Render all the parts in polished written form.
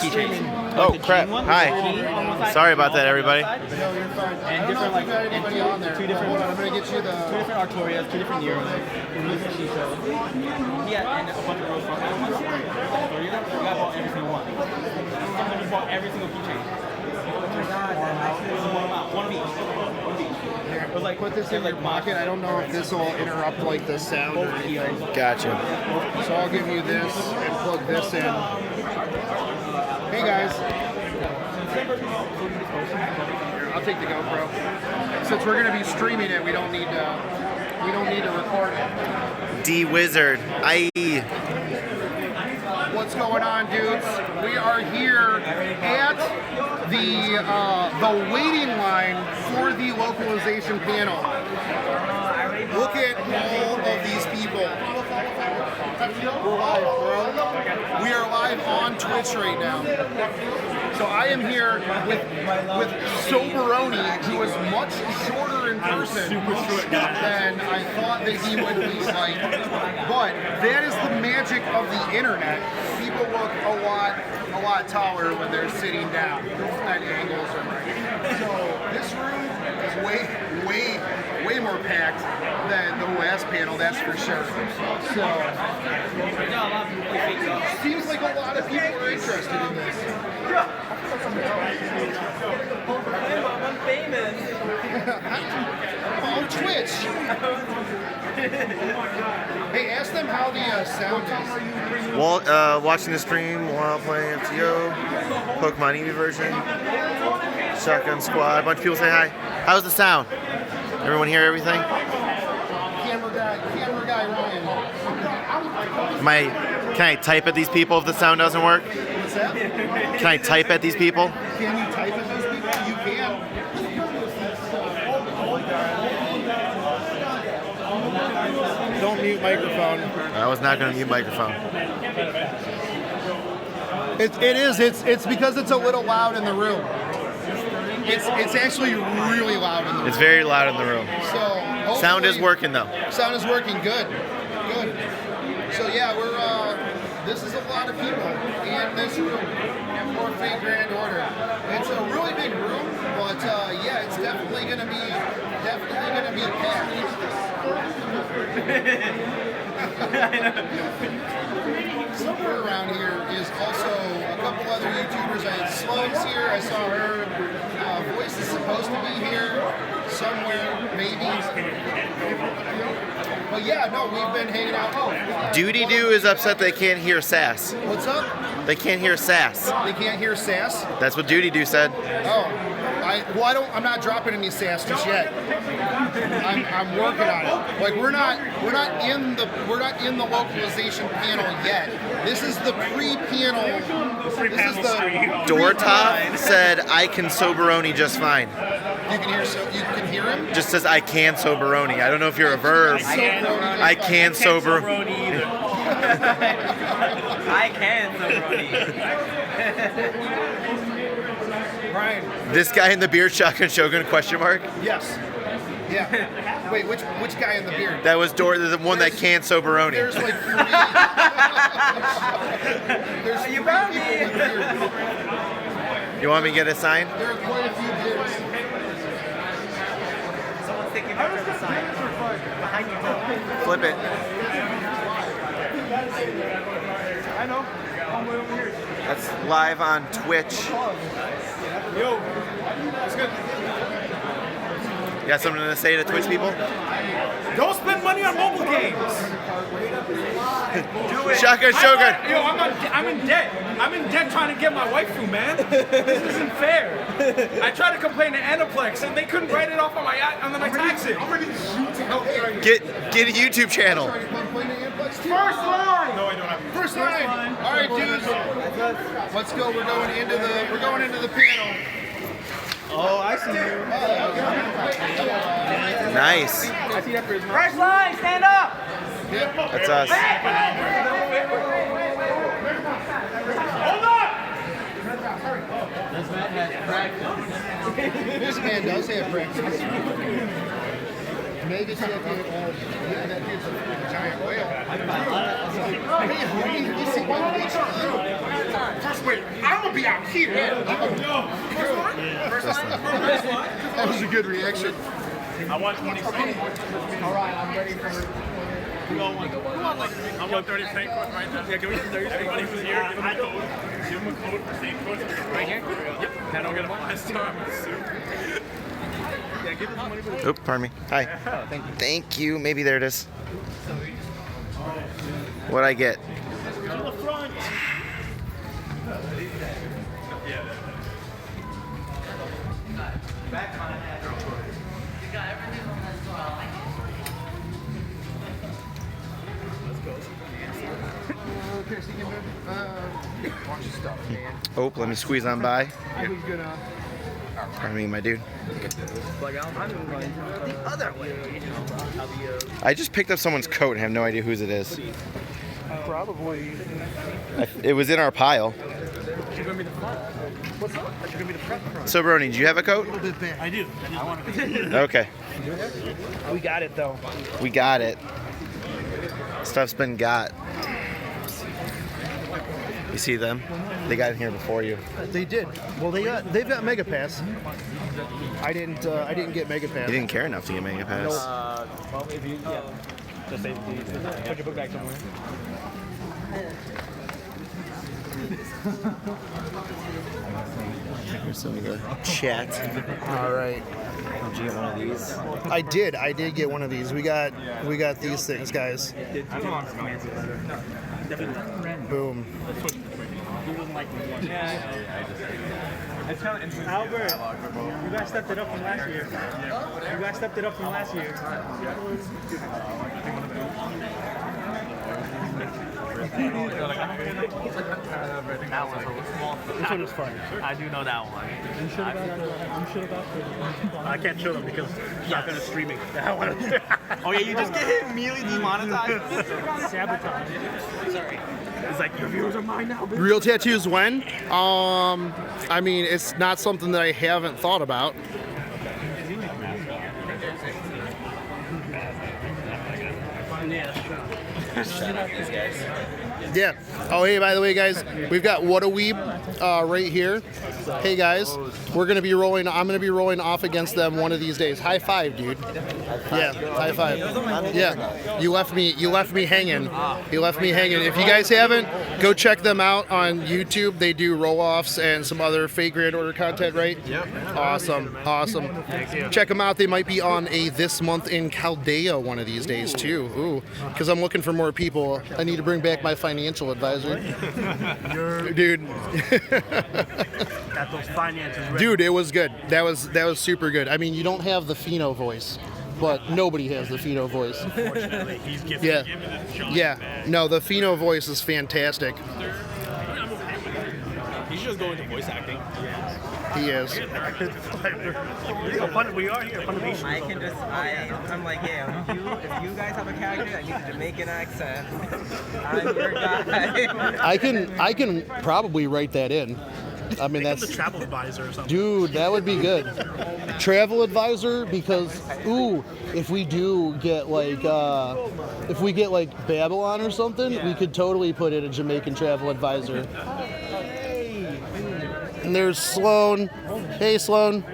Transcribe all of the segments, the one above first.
keychains. Oh crap! Hi. Sorry about that, everybody. And different like two different. I'm gonna get you the two different Artorias, two different Neros, different Shisho. Yeah, and a bunch of Rose Farm. And once you're Artoria, you got bought every single one. Sometimes you bought every single keychain. One of each. It was like Put this in your pocket. I don't know if this will interrupt like the sound or anything. Gotcha. So I'll give you this and plug this in. Hey guys. Here, I'll take the GoPro. Since we're gonna be streaming it, we don't need to record it. D Wizard. What's going on, dudes? We are here at the waiting line for the localization panel. Look at all of these people. We're live, bro. We are live on Twitch right now. So I am here with Soberoni, who is much shorter in person than I thought that he would be like. But that is the magic of the internet. People look a lot taller when they're sitting down at angles or right. So this room is way more packed than the last panel, that's for sure. So seems like a lot of people are interested in this. I'm famous. On Twitch. Hey, ask them how the sound is. Well, watching the stream while playing FTO, Pokemon Eevee version, Shogun Squad. A bunch of people say hi. How's the sound? Everyone hear everything? Camera guy Ryan. Can I type at these people if the sound doesn't work? What's that? Can I type at these people? Can you type at those people? You can. Don't mute microphone. I was not going to mute microphone. It's because it's a little loud in the room. It's actually really loud in the room. It's very loud in the room. So Sound is working though. Sound is working. Good. So yeah, this is a lot of people in this room for Fate Grand Order. It's a really big room, but yeah, it's definitely gonna be packed. Somewhere around here is also a couple other YouTubers. I had Slugs here. I saw her. Voice is supposed to be here somewhere, maybe. But yeah, no, we've been hanging out. Doody Doo is upset they can't hear Sass. What's up? They can't hear Sass. They can't hear Sass? That's what Doody Doo said. Oh. I'm not dropping any sass just yet. I'm working on it. Like we're not in the localization panel yet. This is the pre-panel. This is the Dortop said I can Soberoni just fine. You can hear him? Just says I can Soberoni. I don't know if you're a verb. I can sober. I can Soberoni. Brian. This guy in the beard, Shotgun Shogun, question mark? Yes. Yeah. Wait, which guy in the beard? That was the one that can Soberoni. There's like three. There's You found me. You want me to get a sign? There are quite a few beards. Someone's taking a picture of the sign behind you. Flip it. I know. That's live on Twitch. Yo, it's good. You got something to say to Twitch people? Don't spend money on mobile games. Do it. Shotgun Shogun. I'm in debt. I'm in debt trying to get my waifu, man. This isn't fair. I tried to complain to Aniplex and they couldn't write it off on my taxes. Get a YouTube channel. First line. No, I don't have. First line. All right, dudes. Let's go. We're going into the panel. Oh, I see you. Nice. I see that first line, stand up. That's us. Hold on! This man has practice. This man does have practice. Mega ticket. Yeah, that dude's a giant whale. Hey, homie, you see what they should. First, wait, I'm gonna be out here. First one? That was a good reaction. I want 20 cents. All right, I'm ready for. I want 30 cents right now. Yeah, can we get 30 cents? Everybody who's here, give him a code for St. Coast. Right here? Yep. I don't get them last time. Yeah, give us the money for the... Oop, pardon me. Hi. Oh, thank you. Thank you. Maybe there it is. What'd I get? To the front. Bunch of stuff, man. Oh, let me squeeze on by. Who's gonna? Pardon me, my dude. Like, I'm going the other way. I just picked up someone's coat and have no idea whose it is. Probably. It was in our pile. She's gonna be the front. What's up? She's gonna be the front. So, Brony, do you have a coat? I do. I want to. Okay. We got it though. We got it. Stuff's been got. You see them? They got in here before you. They did. Well, they've got Mega Pass. I didn't get Mega Pass. You didn't care enough to get Mega Pass. Well, if you, just say, put your book back somewhere. Here's some of the chat. All right. Did you get one of these? I did get one of these. We got these things, guys. Boom. Albert, you guys stepped it up from last year. You guys stepped it up from last year. This one was fun. I do know that one. You should have I can't show them because Shogun is streaming. Oh, yeah, you just get hit immediately demonetized. sabotage. It's like, your viewers are mine now, bitch. Real tattoos when? I mean, it's not something that I haven't thought about. Yeah. Oh, hey, by the way, guys, we've got What a Weeb right here. Hey, guys, we're gonna be rolling. I'm gonna be rolling off against them one of these days. High five, dude. Yeah, high five. Yeah, you left me hanging. You left me hanging. If you guys haven't, go check them out on YouTube. They do roll-offs and some other fake Grand Order content, right? Yep. Awesome. Check them out. They might be on a This Month in Chaldea one of these days too. Ooh, because I'm looking for more people. I need to bring back my financial advisor. Dude. Got those finances ready. Dude, it was good. That was super good. I mean, you don't have the Pheno voice, but nobody has the Pheno voice. Unfortunately, he's giving Yeah. it a shot, Yeah. man. No, the Pheno voice is fantastic. You should just go into voice acting. He is. We are here. Funimation. I can just, I'm like, yeah, if you guys have a character that needs a Jamaican accent, I'm your guy. I can probably write that in. I mean, Become that's the travel advisor or something. dude, that would be good. Travel advisor, because if we do get like Babylon or something, we could totally put in a Jamaican travel advisor. And there's Sloan. Hey, Sloan.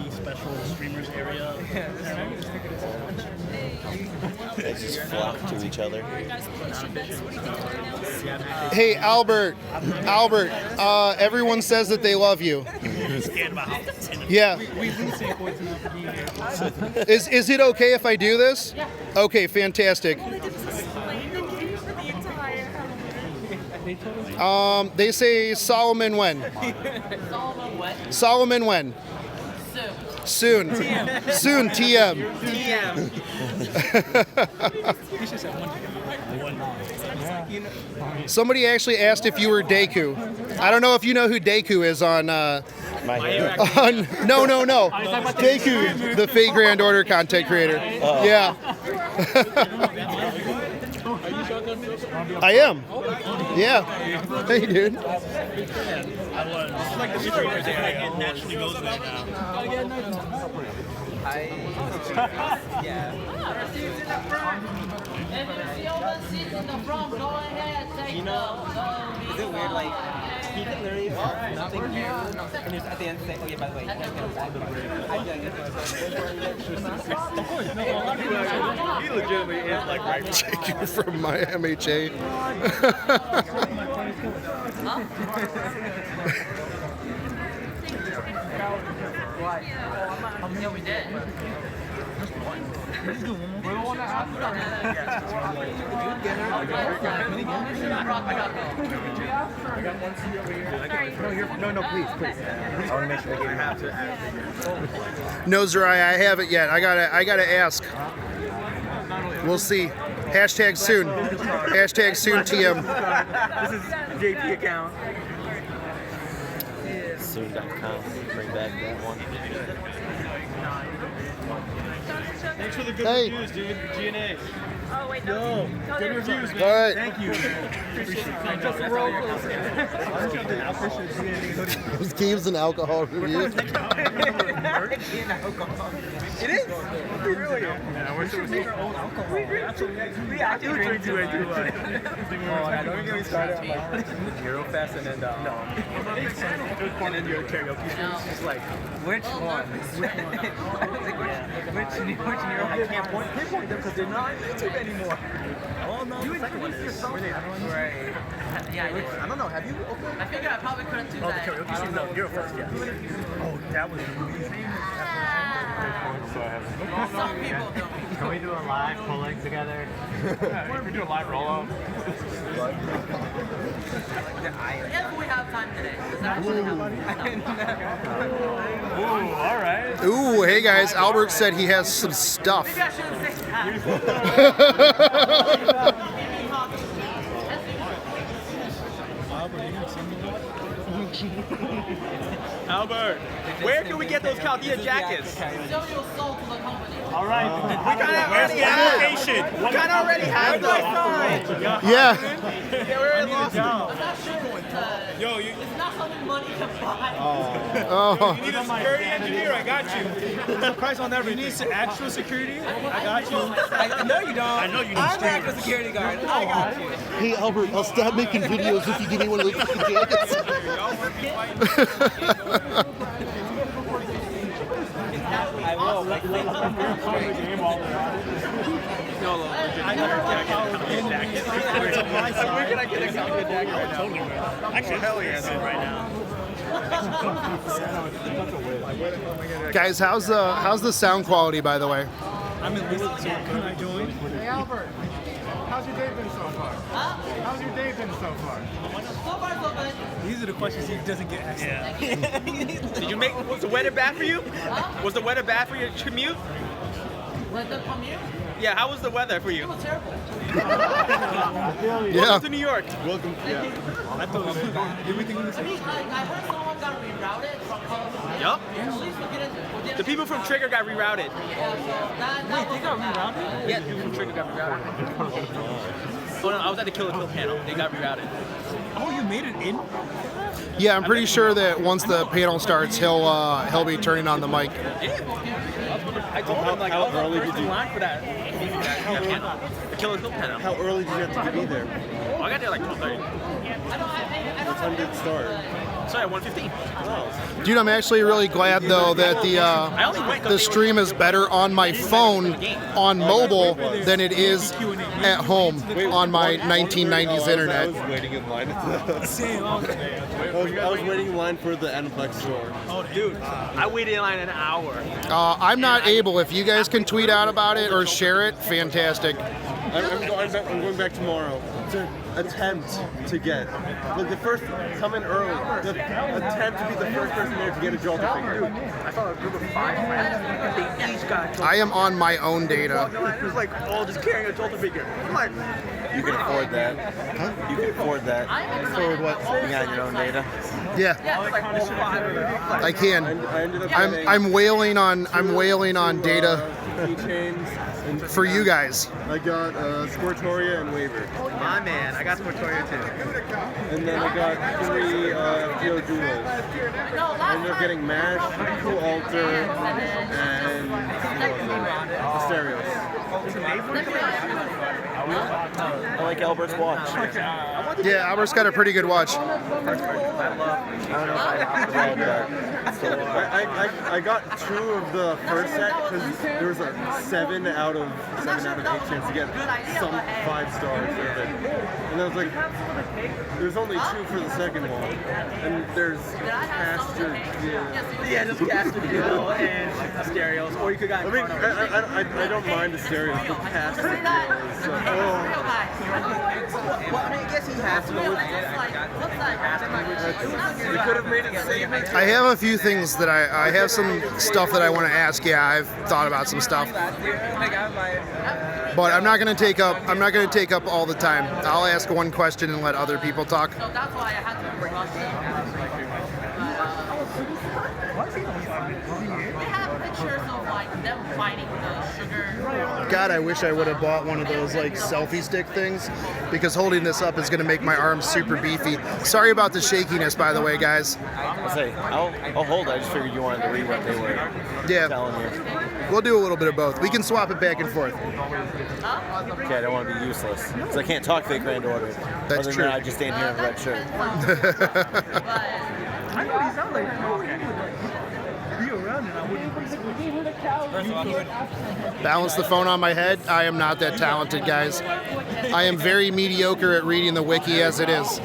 Special streamers area. They just flock to each other. Hey, Albert. Everyone says that they love you. Yeah. Is it okay if I do this? Okay, fantastic. They say Solomon when? Solomon when? Soon. Soon, TM. Somebody actually asked if you were Deku. I don't know if you know who Deku is on no. Deku, the fake Grand Order content creator. Yeah. I am. Yeah. Hey, dude. It naturally goes there now. Yeah. You know, is it weird, like, he can literally nothing here, and just at the end say, oh yeah, by the way, you can't get him back. I'd be like, Of course, no, a lot of people he legitimately is like right Take you from my MHA. Yeah, we did. No, please. I want to make sure they have to. No, Zerai, I haven't yet. I gotta ask. We'll see. Hashtag soon. Hashtag soon TM. This is JP account. Soon.com. Bring back that one. Thanks for the good Hey. reviews, dude. G&A. Oh, wait, Yo, no. good reviews, man. All right. Thank you. Those games and alcohol reviews. it is. Really? Yeah, I wish it was We actually drink way too much. don't get me started on like Eurofest and then And then your karaoke stream is just like, which one? Which I can't pinpoint them because they're not on YouTube anymore. oh no, the second one is. Were they other ones? Right. Yeah, I did. I don't know. Have you opened? I figured I probably couldn't do Oh, the that. karaoke stream, no, you're first, yeah. Oh, that was amazing. Some people don't. Can we do a live pull leg together? We do a live roll-up. If we have time today. Is that what Ooh, all right. Ooh, hey guys. Albert said he has some stuff. Maybe I shouldn't say that. Albert, where can we get those Chaldea jackets? Sell your soul to the company. All right. We kind of Where's already the have. application? We kind of already have those. Yeah. Yeah, we're in Los I'm not sure because Yo, it's not something money can buy. Oh. need a security engineer. I got you. There's a price on everything. You need actual security? I got you. I know you don't. I know you need I'm streamers. not a security guard. I got you. Hey Albert, I'll stop making videos if you give me one of those fucking jackets. I will. Like, where can I get a Chaldea jacket right now? Actually, hell yeah, right now. Guys, how's the sound quality, by the way? I'm in Lisbon, so can I join? Hey Albert, how's your day been so far? How's your day been so far? So far, so good. These are the questions he doesn't get asked. Yeah. Did you make? Was the weather bad for you? Was the weather bad for your commute? With the commute, Yeah. How was the weather for you? it was terrible. Yeah. Welcome to New York. Welcome. Yeah. I thought everything was I mean, I heard someone got rerouted from California. Yup. At least we didn't The people from Trigger got rerouted. Yeah, so that They got rerouted? Yeah, the people from Trigger got rerouted. Oh no, I was at the Kill la Kill panel. They got rerouted. Oh, you made it in? Yeah, I'm pretty sure that once the panel starts, he'll be turning on the mic. I told him like I was early did you line for that panel, the Kill la Kill panel. How early did you have to be there? Oh, I got there like 12:30. What time did it start? Sorry, at 1:15. Dude, I'm actually really glad though that I only went 'cause the they stream is better on my phone on mobile than it is at home on my 1990s I internet. was waiting in line at the. Same. I was waiting in line for the Aniplex store. Oh, dude, I waited in line an hour. I'm not able. If you guys can tweet out about it or share it, fantastic. I'm going back tomorrow to attempt to get. Look, the first come in early. The attempt to be the first person there to get a Jolter figure. I saw a group of 5 friends. They each got. I am on my own data. No, it was like all just carrying a Jolter figure. I'm like, You can afford that. You can afford that. Forward what? You got your own data. Yeah, it's like all 5. I can. I ended up I'm wailing on data. keychains, for you guys? I got Squirtoria and Waver. My man, I got Sportoria too. And then I got 3 FTO Duos. I ended up getting Mash, Cool Alter, and Asterios. I like Albert's watch. Yeah, Albert's got a pretty good watch. I don't know if I read that. I got 2 of the first set because there was a 7 out of 8 chance to get some 5 stars of it. And I was like, there's only 2 for the second one. And there's Caster. Yeah, just Caster Duo and Asterios, or you could got. I mean, I don't mind the stereos, but Caster is Well, I mean, I guess he has to go with it. They could have made it safe. I have a few things that I have some stuff that I want to ask. Yeah, I've thought about some stuff, but I'm not going to take up all the time. I'll ask one question and let other people talk. So that's why I had to bring up They have pictures of like them fighting the sugar. God, I wish I would have bought one of those like selfie stick things, because holding this up is going to make my arms super beefy. Sorry about the shakiness, by the way, guys. I'll hold. I just figured you wanted to read what they were telling you. We'll do a little bit of both. We can swap it back and forth. Okay, I don't want to be useless because I can't talk fake Grand Order. That's Other true. than I just stand here in a red shirt. I know he sounds like be around and I wouldn't. Balance the phone on my head. I am not that talented, guys. I am very mediocre at reading the wiki as it is.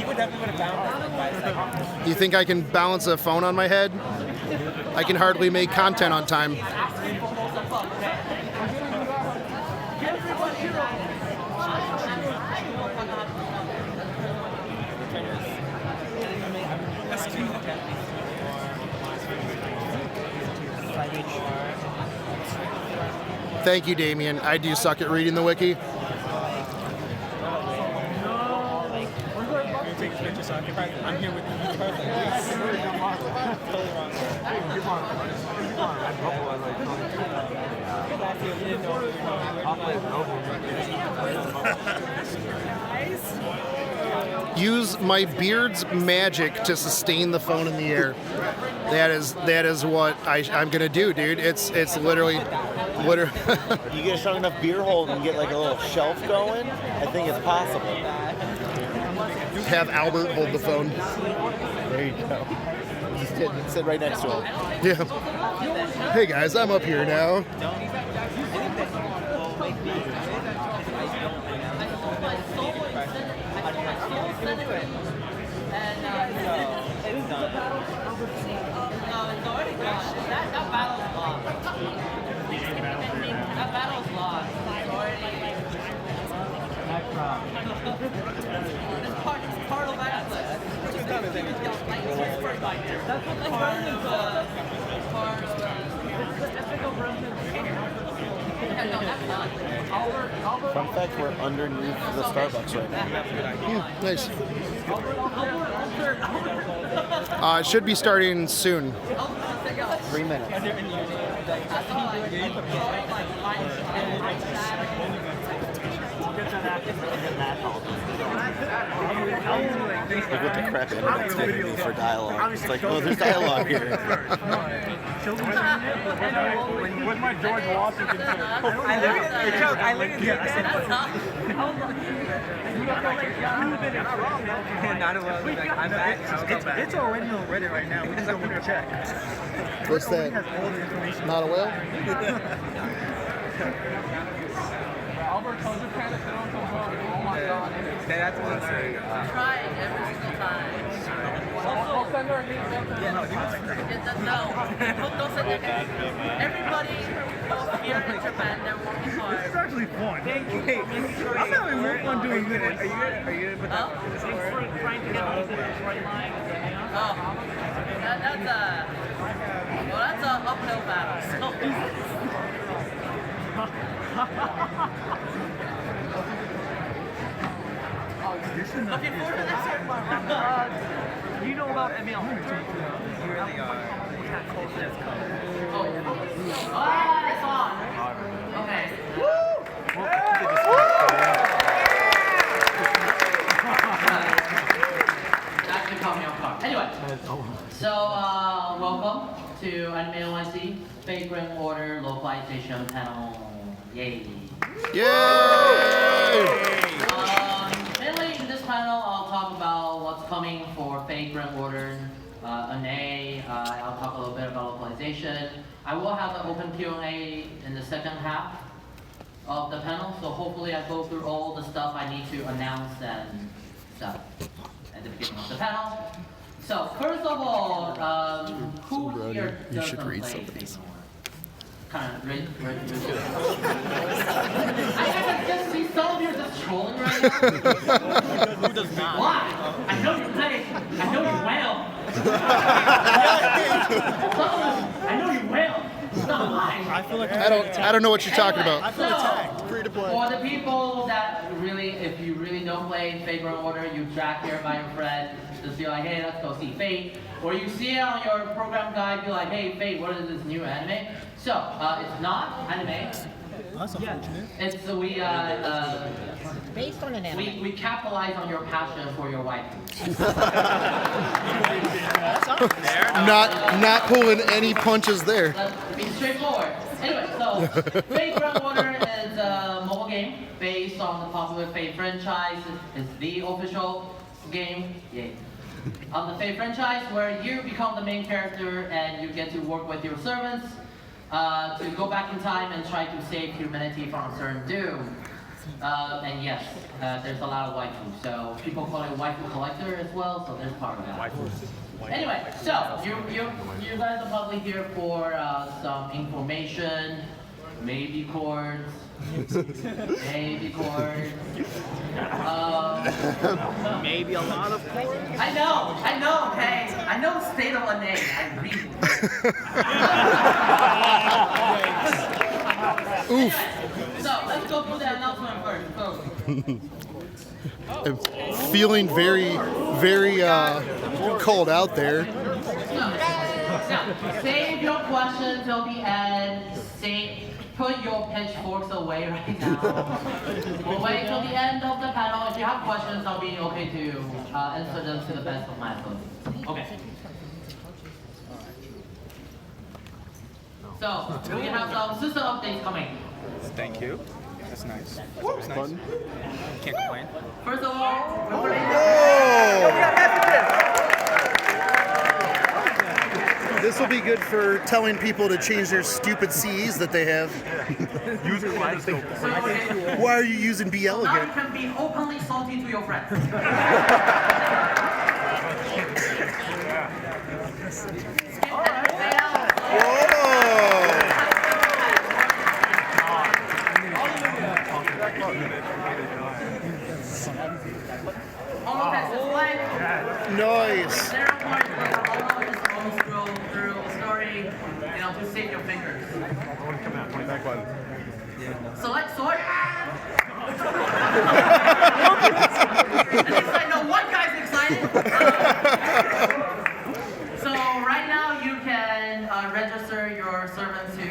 You think I can balance a phone on my head? I can hardly make content on time. Thank you, Damien. I do suck at reading the wiki. I'm here with you. Use my beard's magic to sustain the phone in the air. That is what I'm gonna do, dude. It's literally. You get a strong enough beer hold and get like a little shelf going, I think it's possible. Have Albert hold the phone. There you go. Just sit right next to him. Yeah. Hey guys, I'm up here now. That battle's lost. This part of that Fun fact, we're underneath the Starbucks right now. Nice. It should be starting soon. 3 minutes. Look what the crap internet's giving me for dialogue. It's like, oh, there's dialogue here. With my George Washington shirt. I literally said, I'm back. It's already on Reddit right now. We just don't want to check. What's that? Not a whale? That's one thing. Trying every single time. No, don't send it. Everybody here in Japan, they're working hard. This is actually fun. I'm having more fun doing this. Are you gonna put that in this word? Trying to get on the right line. Oh, that's a uphill battle. Looking forward to this year. You know about ML? You really are. Oh, it's on. Okay. Woo! So, welcome to Anime NYC Fake Ring Order Localization panel. Yay! Yay! Mainly in this panel, I'll talk about what's coming for Fake Ring Order, NA. I'll talk a little bit about localization. I will have an open Q&A in the second half of the panel, so hopefully I go through all the stuff I need to announce and stuff at the beginning of the panel. So first of all, who here you should doesn't read play some of these. Fake Kind of read. I just see some of you just trolling right now. Who does not? Why? I know you play. I know you well. I know you well. It's not lying. I feel like I don't know what you're talking Anyway, about. so, free to play. for the people that really, if you really don't play Fate Grand Order, you drag here by your friend, just be like, hey, let's go see Fate. Or you see it on your program guide, be like, hey, Fate, what is this new anime? So, it's not anime. That's unfortunate. It's Based on an anime. we capitalize on your passion for your wife. Not pulling any punches there. Let's be straightforward. Anyway, so Fate Grand Order is a mobile game based on the popular Fate franchise. It's the official game. Yay. On the Fate franchise, where you become the main character and you get to work with your servants to go back in time and try to save humanity from a certain doom. And yes, there's a lot of waifu. So people call it waifu collector as well. So there's part of that. Anyway, so you guys are probably here for some information, maybe chords, maybe chords. Maybe a lot of chords. I know, okay. I know the state of a name. I read. Oof. So let's go through the announcement first. Go. I'm feeling very cold out there. Now, save your questions till the end. Put your pitchforks away right now. We'll wait till the end of the panel. If you have questions, I'll be okay to answer them to the best of my ability. Okay. So, we have some system updates coming. Thank you. That's nice. That's nice. Can't complain. First of all, we're This will be good for telling people to change their stupid C's that they have. Use kaleidoscope. Why are you using Be now you Elegant? can be openly salty to your friends. Nice. There are just scroll through a story, to save your fingers. Back button. Select sort. At least I know one guy's excited. So right now you can register your servant to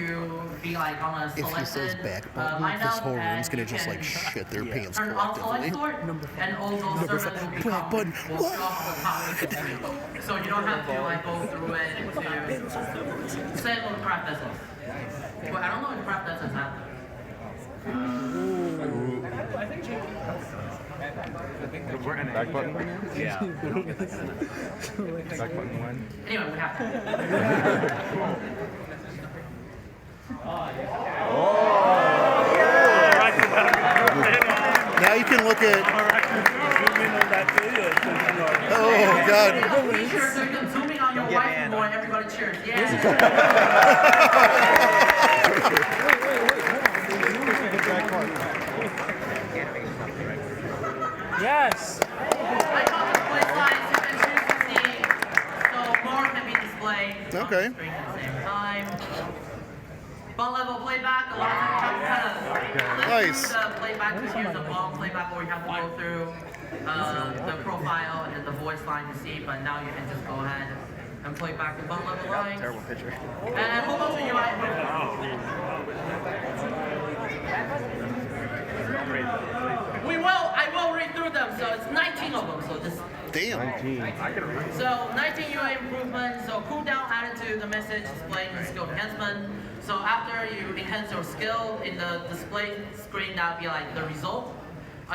be like on a selected If he says back button, lineup, this whole and room's gonna you just can like shit their pants turn on select collectively. sort, and all those servants will become back button. will show up on the top. So you don't have to like go through it to same with craft vessels. But I don't know if craft vessels have that. Back button. Yeah. Back button one. Anyway, we have to. Now you can look at. Oh God. Features so you can zoom in on your wife more and everybody cheers. Yeah. Yes. I call display slides. You can choose to see. So more can be displayed. Okay. On the screen at the same time. Fun level playback. A lot of times you have to kind of Nice. the playback to use a long playback where you have to go through the profile and then the voice line to see. But now you can just go ahead and play back the fun level lines. Terrible picture. And a whole bunch of UI. I will read through them, so it's 19 of them, so just Damn. So 19 UI improvement. So cooldown added to the message displaying the skill enhancement. So after you enhance your skill in the display screen, that'll be like the result.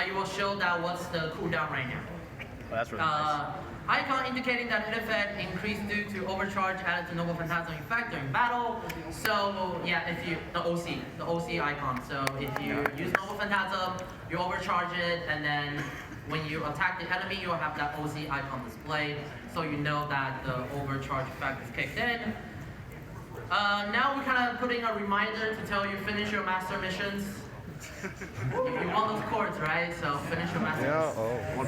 You will show that what's the cooldown right now. Oh, that's really nice. Icon indicating that hit effect increased due to overcharge added to Noble Phantasm effect during battle. So yeah, if you the OC icon. So if you use Noble Phantasm, you overcharge it, and then when you attack the enemy, you'll have that OC icon displayed, so you know that the overcharge effect is kicked in. Now we're kind of putting a reminder to tell you finish your master missions. You want those chords, right? So finish your master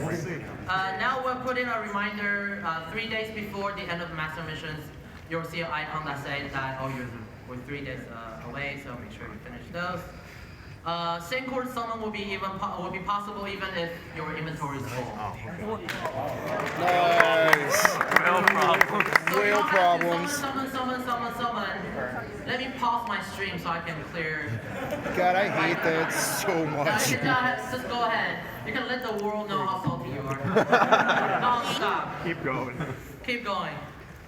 missions. Now we're putting a reminder 3 days before the end of the master missions. You'll see an icon that says that we're 3 days away, so make sure you finish those. Same chord summon will be possible even if your inventory is full. Nice. Whale problems. Summon. Let me pause my stream so I can clear. God, I hate that so much. Just go ahead. You can let the world know how salty you are. Non-stop. Keep going. Keep going.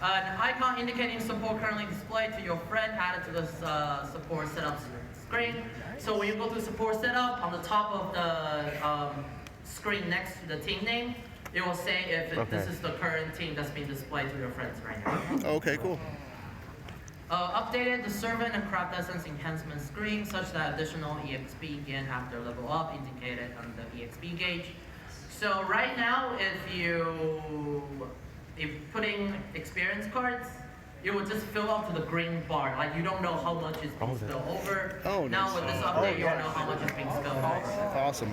An icon indicating support currently displayed to your friend added to the support setup screen. So when you go to support setup, on the top of the screen next to the team name, it will say if this is the current team that's being displayed to your friends right now. Okay, cool. Updated the servant and craft essence enhancement screen such that additional EXP gain after level up indicated on the EXP gauge. So right now, if putting experience cards, you will just fill up to the green bar. Like you don't know how much is being spilled over. Oh, now nice. with this update, you'll know how much is being spilled over. Awesome.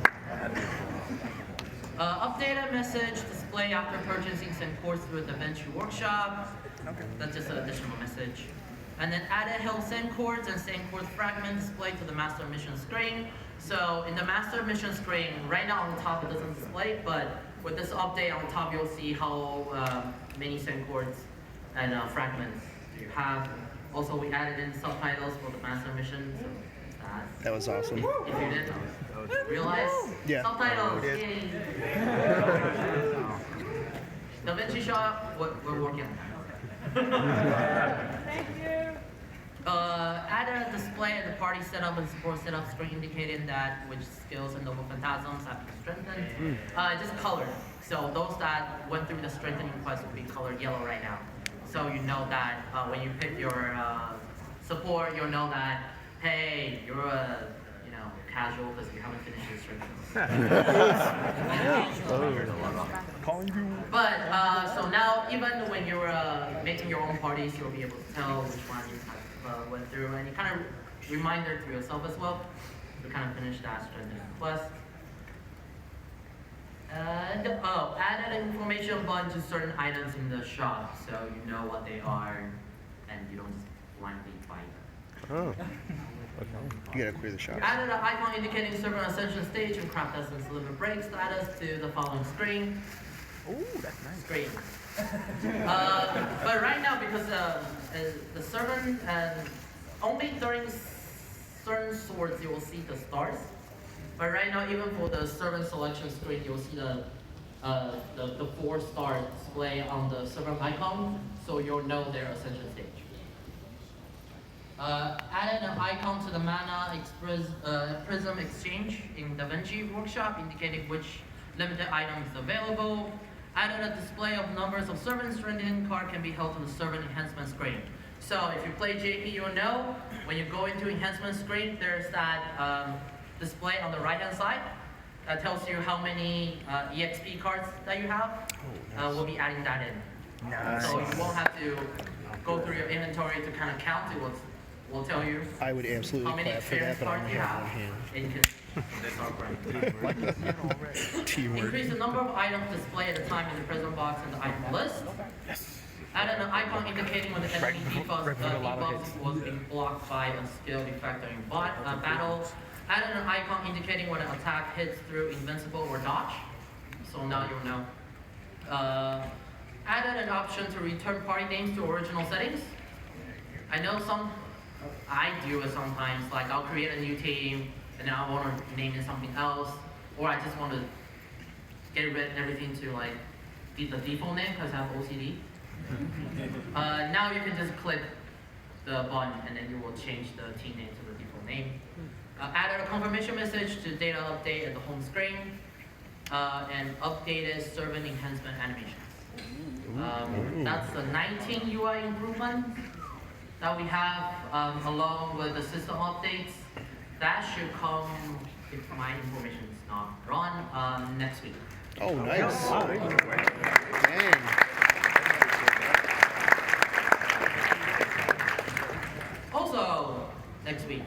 Updated message display after purchasing some course through the DaVinci workshop. That's just an additional message. And then added held same chords and same chords fragment displayed to the master mission screen. So in the master mission screen, right now on the top it doesn't display, but with this update on top you'll see how many same chords and fragments you have. Also we added in subtitles for the master mission. So that was awesome. If you didn't realize, yeah. Subtitles. Yay. DaVinci Shop, we're working on that. Thank you. Added a display at the party setup and support setup screen indicating that which skills and Noble Phantasms have been strengthened. Just colored. So those that went through the strengthening quest will be colored yellow right now. So you know that when you pick your support, you'll know that, hey, you're a casual because you haven't finished your strengthening. But so now even when you're making your own parties, you'll be able to tell which one you kind of went through, and you kind of reminder to yourself as well to kind of finish that strengthening quest. And added information button to certain items in the shop, so you know what they are, and you don't just blindly buy them. Oh. You gotta clear the shop. Added an icon indicating server ascension stage and craft essence limit break status to the following screen. Oh, that's nice. Screen. But right now, because the servant and only during certain swords you will see the stars. But right now, even for the servant selection screen, you'll see the 4 stars display on the servant icon, so you'll know their ascension stage. Added an icon to the mana prism exchange in DaVinci workshop indicating which limited item is available. Added a display of numbers of servant strengthening card can be held on the servant enhancement screen. So if you play JP, you'll know when you go into enhancement screen, there's that display on the right hand side that tells you how many EXP cards that you have. We'll be adding that in. Nice. So you won't have to go through your inventory to kind of count it. We'll tell you I would absolutely how many clap for that, experience but I cards only you have have. one hand. And you can Teamwork. increase the number of items displayed at a time in the present box and the item list. Added an icon indicating when the enemy debuff was being blocked by a skill effect during battle. Added an icon indicating when an attack hits through invincible or dodge. So now you'll know. Added an option to return party names to original settings. I know I do it sometimes, like I'll create a new team and then I want to name it something else, or I just want to get rid of everything to like the default name because I have OCD. Now you can just click the button and then you will change the team name to the default name. Add a confirmation message to data update at the home screen, and updated servant enhancement animation. That's the 19 UI improvement that we have along with the system updates. That should come, if my information is not wrong, next week. Oh, nice. Dang. Also, next week.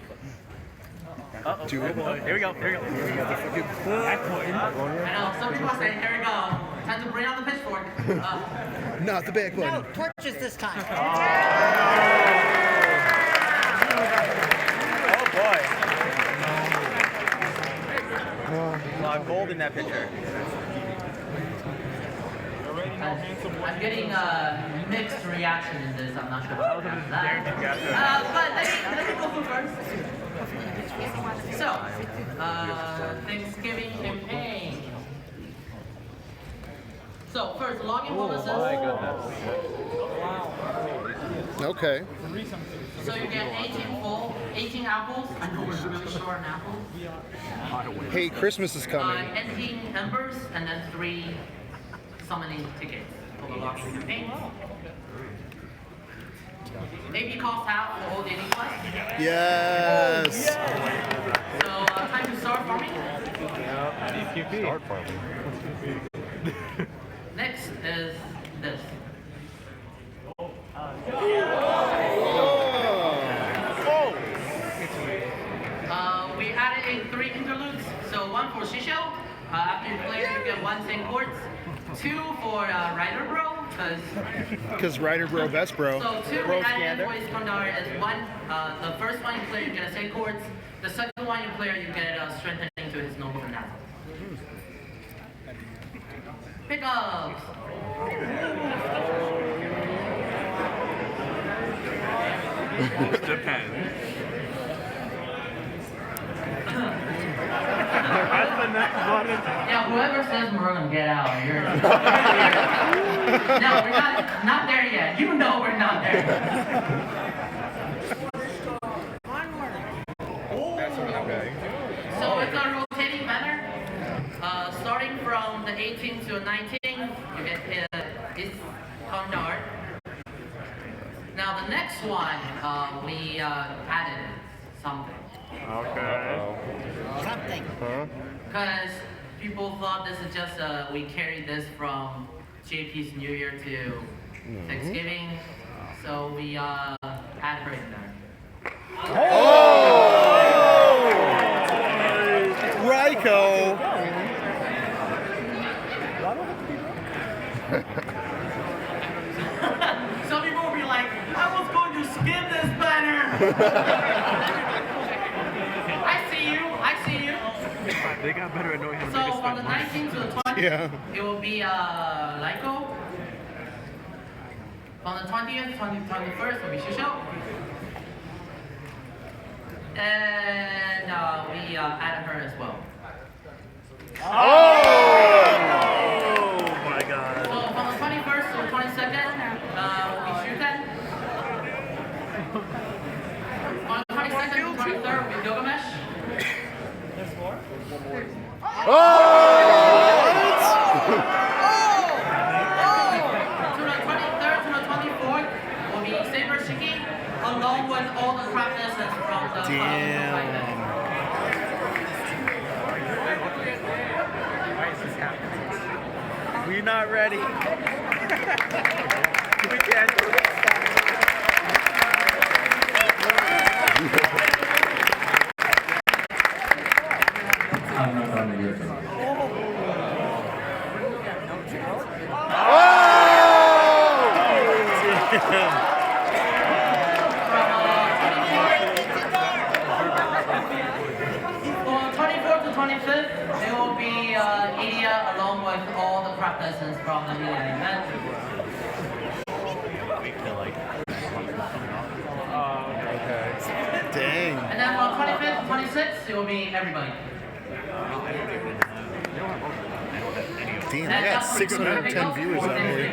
Do it. Here we go. Here we go. I know, some people are saying, here we go. Time to bring out the pitchfork. Not the back button. Torches this time. Oh boy. A lot of gold in that picture. I'm getting mixed reaction in this. I'm not sure about that. But let me go through first. So, Thanksgiving campaign. So first, login bonuses. Oh my goodness. Okay. So you get 18 apples. I know we're really short on apples. Hey, Christmas is coming. 18 members, and then 3 summoning tickets for the login campaign. AP cost half for all daily quests. Yes. So time to start farming. Start farming. Next is this. We added in 3 interludes. So 1 for Shishel. After you play, you get 1 St. Quartz. 2 for Rider Bro, Because Rider Bro, best bro. So 2 we added in voice Kondar is 1. The first one you play, you get a St. Quartz. The second one you play, you get strengthening to his noble and Pickups. Depends. Yeah, whoever says we're gonna get out, you're. No, we're not there yet. You know we're not there. So it's a rotating manner. Starting from the 18th to the 19th, you get this Kondar. Now the next one, we added something. Something. Because people thought this is just, we carried this from JP's New Year to Thanksgiving. So we add her in there. Ryko. Some people will be like, I was going to skip this banner. I see you. They got better at knowing how to So make us from the spend money. 19th to the 20th, Yeah. it will be Lyko. From the 20th, 21st will be Shishou. And we added her as well. Oh my god. So from the 21st to the 22nd, will be Shuten. On the 22nd to the 23rd will be Gilgamesh. To the 23rd to the 24th will be Saber Shiki, along with all the crap lessons from the We're not ready. We can't do it. I'm not going to use it. From 24th to 25th, there will be India along with all the prep lessons from the India event. Dang. And then from 25th to 26th, it will be everybody. Damn, I got 610 viewers on here.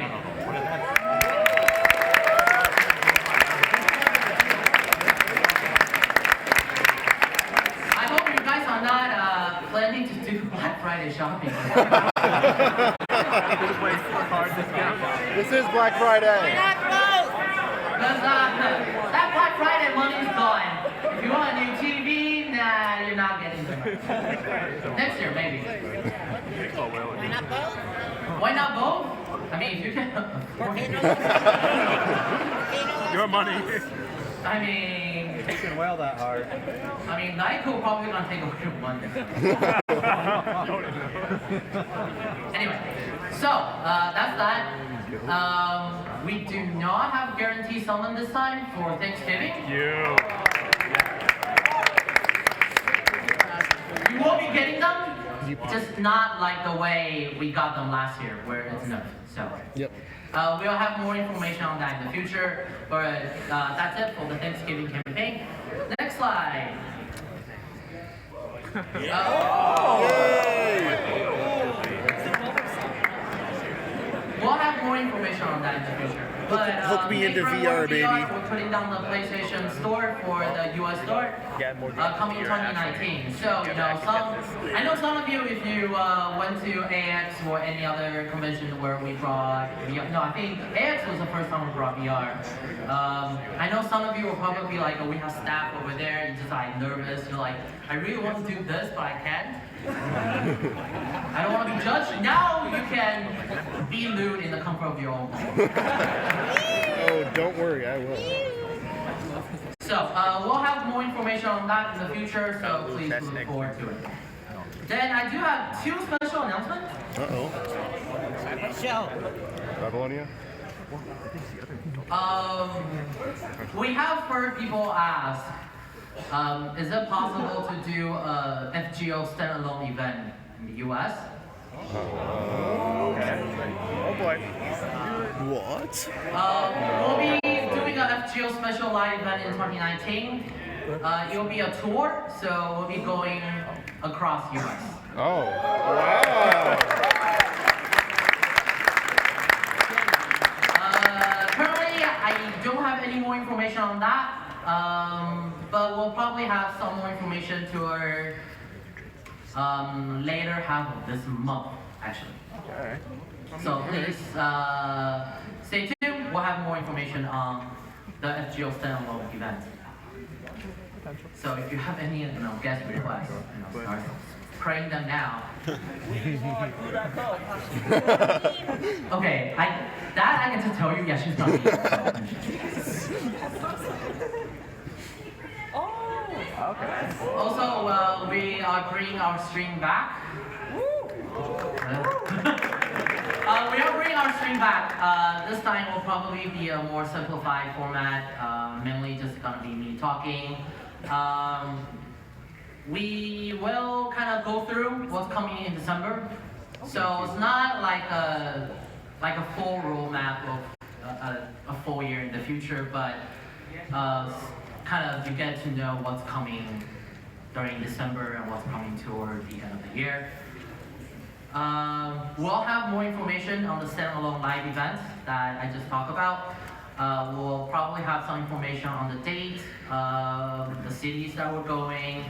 I hope you guys are not planning to do Black Friday shopping. This is Black Friday. Because that Black Friday money is gone. If you want a new TV, nah, you're not getting it. Next year, maybe. Why not both? Why not both? I mean, if you can afford it. Your money. I mean, Taking well that hard. I mean, Geico probably gonna take away your money. Anyway, so that's that. We do not have guaranteed summon this time for Thanksgiving. You. You will be getting them, just not like the way we got them last year, where it's nerfed. So. Yep. We'll have more information on that in the future, but that's it for the Thanksgiving campaign. Next slide. We'll have more information on that in the future. But Hook me into VR, baby. We're putting down the PlayStation Store for the US store coming in 2019. So, you know, I know some of you, if you went to AX or any other convention where we brought VR, no, I think AX was the first time we brought VR. I know some of you will probably be like, oh, we have staff over there, you're just like nervous, you're like, I really want to do this, but I can't. I don't want to be judged. Now you can be lewd in the comfort of your own home. Oh, don't worry, I will. So we'll have more information on that in the future, so please look forward to it. Then I do have two special announcements. Babylonia? We have heard people ask, is it possible to do a FGO standalone event in the US? Okay. Oh boy. What? We'll be doing a FGO special live event in 2019. It'll be a tour, so we'll be going across US. Oh, wow. Currently, I don't have any more information on that. But we'll probably have some more information to our later half of this month, actually. Okay. So please stay tuned. We'll have more information on the FGO standalone event. So if you have any guest requests, start praying them now. Okay, I can just tell you, yeah, she's not me. Okay. Also, we are bringing our stream back. We are bringing our stream back. This time will probably be a more simplified format, mainly just gonna be me talking. We will kind of go through what's coming in December. So it's not like a full roadmap of a full year in the future, but kind of you get to know what's coming during December and what's coming toward the end of the year. We'll have more information on the standalone live events that I just talked about. We'll probably have some information on the date, the cities that we're going.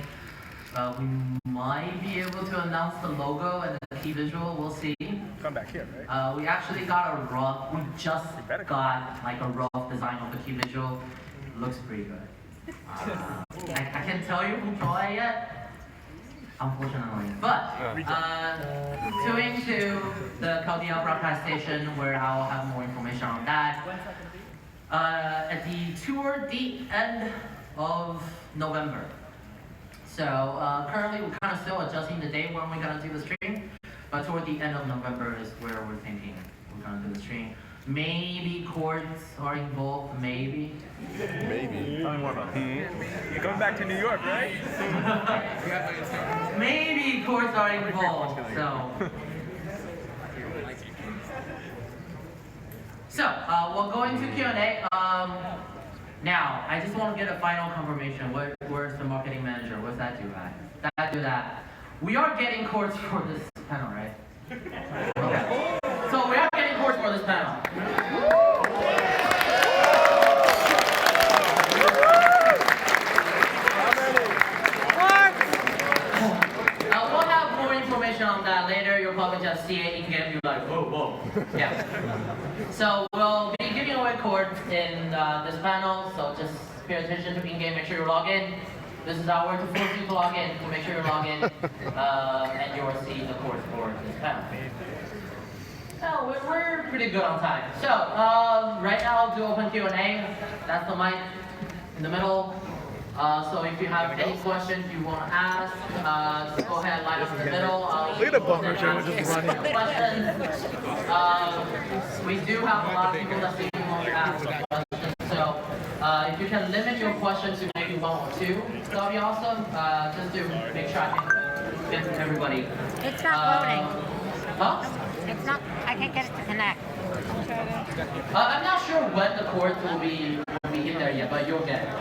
We might be able to announce the logo and the key visual, we'll see. Come back here, right? We actually got we just got like a rough design of the key visual. Looks pretty good. I can't tell you who drew it yet, unfortunately. But going to the Caldea broadcast station where I'll have more information on that. At toward the end of November. So currently we're kind of still adjusting the date when we're gonna do the stream, but toward the end of November is where we're thinking we're gonna do the stream. Maybe chords are involved, maybe. Maybe. Tell me more about that. You're going back to New York, right? Maybe chords are involved, so. So, we'll go into Q&A. Now, I just want to get a final confirmation. Where's the marketing manager? What's that do? That do that. We are getting chords for this panel, right? Okay. We'll have more information on that later. You'll probably just see it in game. You're like, whoa, whoa. Yeah. So we'll be giving away cords in this panel. So just pay attention to in-game. Make sure you log in. This is our way to force you to log in. So make sure you log in, and you will see the cords for this panel. Oh, we're pretty good on time. So right now I'll do open Q&A. That's the mic in the middle. So if you have any questions you want to ask, just go ahead and line up in the middle. Look at the bumper show just running. Questions. We do have a lot of people that seem to want to ask questions. So if you can limit your questions to maybe one or two, that'll be awesome. Just to make sure I can get to everybody. It's not loading. Huh? It's not. I can't get it to connect. I'm not sure when the cords will be in there yet, but you'll get it.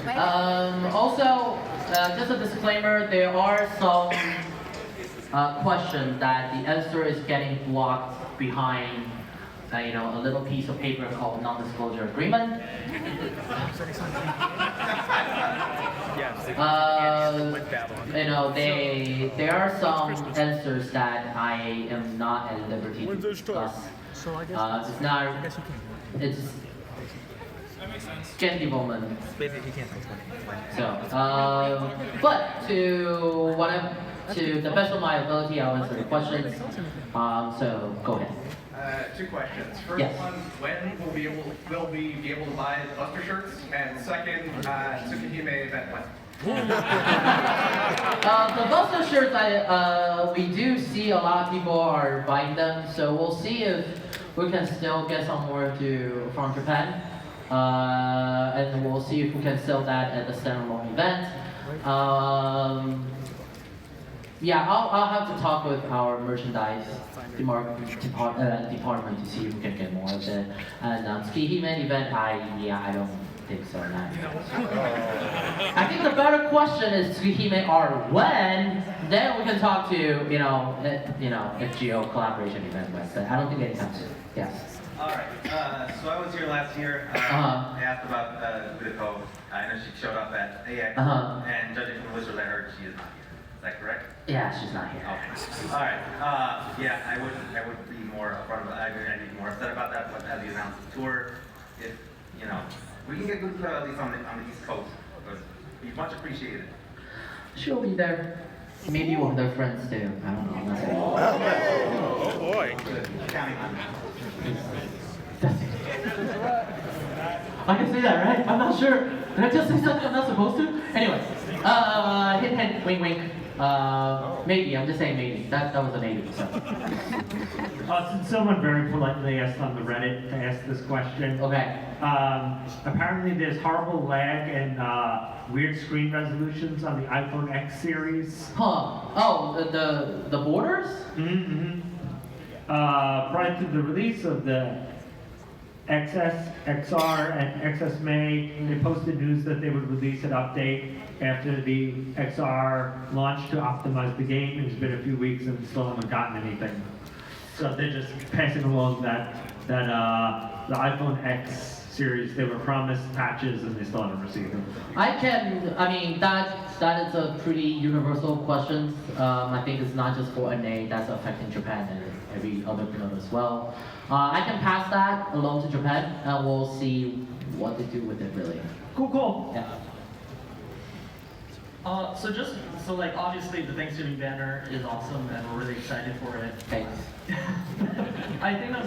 Wait. Also, just a disclaimer, there are some questions that the answer is getting blocked behind a little piece of paper called non-disclosure agreement. There are some answers that I am not at liberty to discuss. It's not. It's game development. So, but to the best of my ability, I'll answer the questions. So go ahead. Two questions. First Yes. one, when will we be able to buy the Buster shirts? And second, Tsukihime event when? The Buster shirts, we do see a lot of people are buying them, so we'll see if we can still get some more from Japan. And we'll see if we can sell that at the standalone event. Yeah, I'll have to talk with our merchandise department to see if we can get more of it. And Tsukihime event, I don't think so. I think the better question is Tsukihime or when. Then we can talk to FGO collaboration event, but I don't think anytime soon. Yes. Alright, so I was here last year. I asked about Udako. I know she showed up at AX, and judging from Wizards, I heard she is not here. Is that correct? Yeah, she's not here. Okay. Alright, yeah, I would be more upfront about that. I'd be more upset about that, but as you announced the tour, if, we can get good at least on the East Coast, but it'd be much appreciated. She'll be there. Maybe with their friends too. I don't know. Oh boy. Counting on that. I can say that, right? I'm not sure. Did I just say something I'm not supposed to? Anyway, hint, wink, wink. Maybe. I'm just saying maybe. That was a maybe. So. Since someone very politely asked on the Reddit to ask this question. Okay. Apparently, there's horrible lag and weird screen resolutions on the iPhone X series. Huh. Oh, the borders? Mm-hmm. Prior to the release of the XS, XR, and XS May, they posted news that they would release an update after the XR launched to optimize the game. It's been a few weeks and still haven't gotten anything. So they're just passing along that the iPhone X series, they were promised patches and they still haven't received them. That is a pretty universal question. I think it's not just for NA, that's affecting Japan and every other node as well. I can pass that along to Japan and we'll see what they do with it really. Cool. Yeah. So obviously the Thanksgiving banner is awesome and we're really excited for it. Thanks. I think a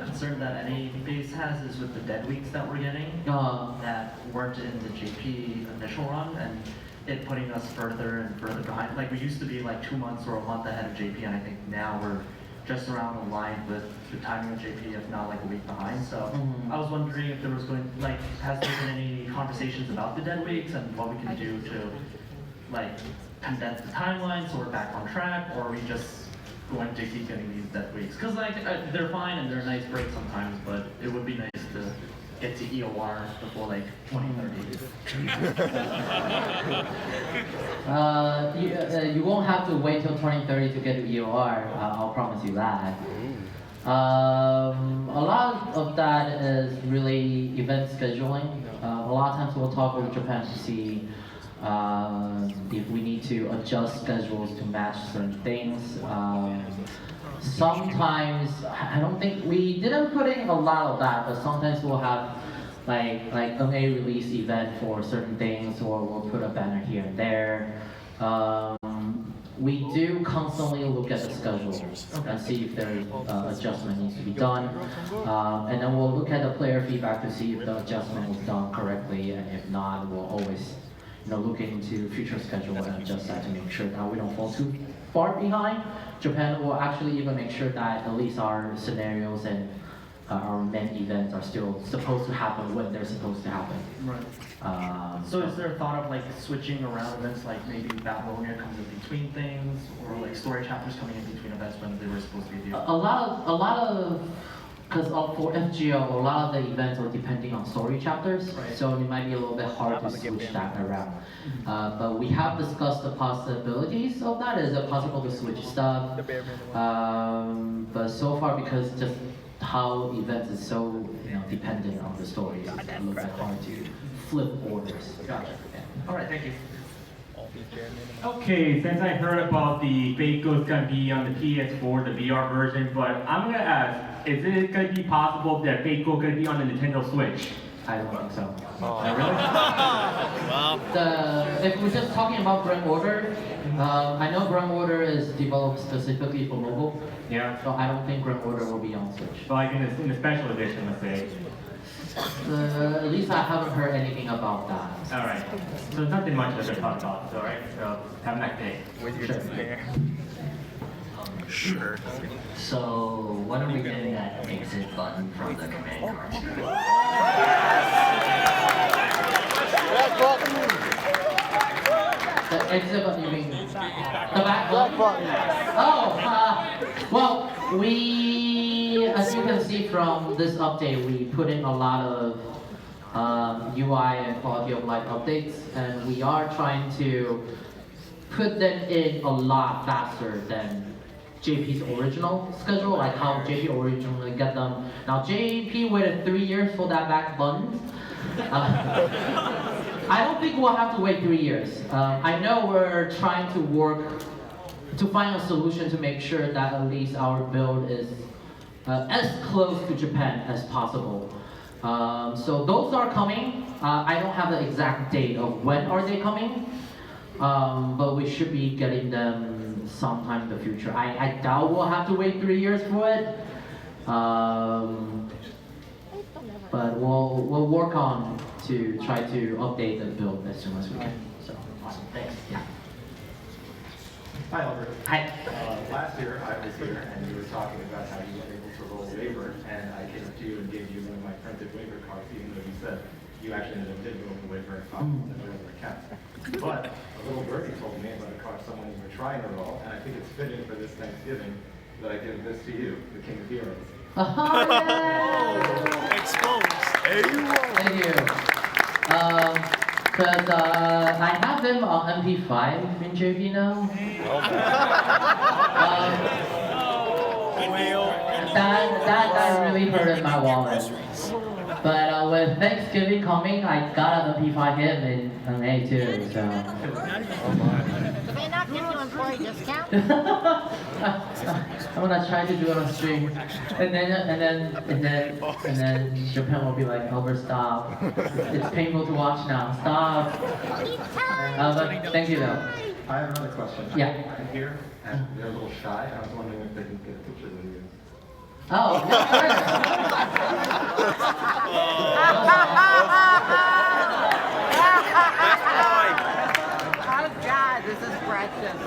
concern that NA base has is with the dead weeks that we're getting that weren't in the JP initial run and it putting us further and further behind. Like we used to be like 2 months or a month ahead of JP and I think now we're just around the line with the timing of JP, if not like a week behind. So I was wondering if there was has there been any conversations about the dead weeks and what we can do to condense the timeline so we're back on track, or are we just going to keep getting these dead weeks? Because they're fine and they're a nice break sometimes, but it would be nice to get to EOR before 2030. You won't have to wait till 2030 to get to EOR. I'll promise you that. A lot of that is really event scheduling. A lot of times we'll talk with Japan to see if we need to adjust schedules to match certain things. Sometimes, I don't think, we didn't put in a lot of that, but sometimes we'll have like an A release event for certain things, or we'll put a banner here and there. We do constantly look at the schedule and see if there adjustment needs to be done. And then we'll look at the player feedback to see if the adjustment was done correctly, and if not, we'll always look into future schedule and adjust that to make sure that we don't fall too far behind. Japan will actually even make sure that at least our scenarios and our main events are still supposed to happen when they're supposed to happen. Right. So is there a thought of like switching around events, like maybe Babylonia comes in between things, or like story chapters coming in between events when they were supposed to be due? A lot of, because for FGO, a lot of the events are depending on story chapters, so it might be a little bit hard to switch that around. But we have discussed the possibilities of that. Is it possible to switch stuff? But so far, because just how events is so dependent on the story, it's a little bit hard to flip orders. Gotcha. All right, thank you. Okay, since I heard about the Fatego's gonna be on the PS4, the VR version, but I'm gonna ask, is it gonna be possible that Fatego gonna be on the Nintendo Switch? I don't think so. Oh, really? Wow. If we're just talking about Grim Order, I know Grim Order is developed specifically for mobile. Yeah. So I don't think Grim Order will be on Switch. So like in the special edition, let's say. At least I haven't heard anything about that. All right. So nothing much that they're talking about. So, all right. So have a nice day. Sure. So when are we getting that exit button from the command card? The exit button, you mean the back button? Oh, well, as you can see from this update, we put in a lot of UI and quality of life updates, and we are trying to put them in a lot faster than JP's original schedule, like how JP originally got them. Now JP waited 3 years for that back button. I don't think we'll have to wait 3 years. I know we're trying to work to find a solution to make sure that at least our build is as close to Japan as possible. So those are coming. I don't have the exact date of when are they coming, but we should be getting them sometime in the future. I doubt we'll have to wait 3 years for it, but we'll work on to try to update the build as soon as we can. So awesome, thanks. Yeah. Hi, Albert. Hi. Last year I was here and you were talking about how you weren't able to roll a waiver, and I came up to you and gave you one of my printed waiver cards, even though you said you actually ended up didn't roll the waiver on the regular account. But a little birdie told me about a card someone you were trying to roll, and I think it's fitting for this Thanksgiving that I give this to you, the King of Heroes. Exposed. Thank you. Because I have them on MP5 in JP now. That really hurted my wallet. But with Thanksgiving coming, I got an MP5 hit in A too. So. Do they not give you employee discount? I'm gonna try to do it on stream, and then Japan will be like, Albert, stop. It's painful to watch now. Stop. But thank you though. I have another question. Yeah. I'm here and they're a little shy. I was wondering if they can get a picture with you. Oh. Oh God, this is precious.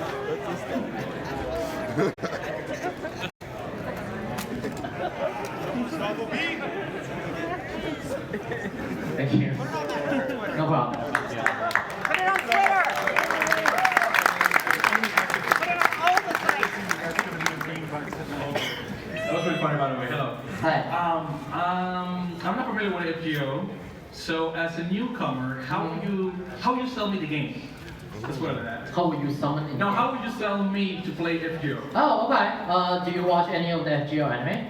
Thank you. No problem. Put it on Twitter. Put it on all the sites. That was really funny, by the way. Hello. Hi. I'm not familiar with FGO, so as a newcomer, how you sell me the game? That's what I'm at. How will you summon in? No, how would you sell me to play FGO? Oh, okay. Do you watch any of the FGO anime?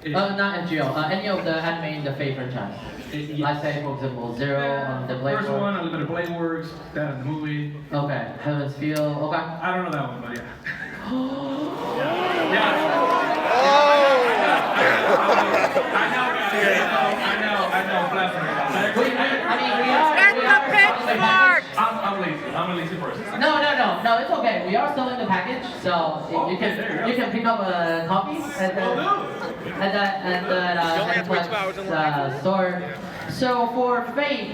Not MGO. Any of the anime in the Fate franchise. Let's say, for example, Zero on the Blade First Works. one, Unlimited Blade Works, that is the movie. Okay, Heaven's Feel, okay. I don't know that one, but yeah. I'm a lazy person. No, it's okay. We are selling the package, so you can pick up a copy at the store. So for Fate,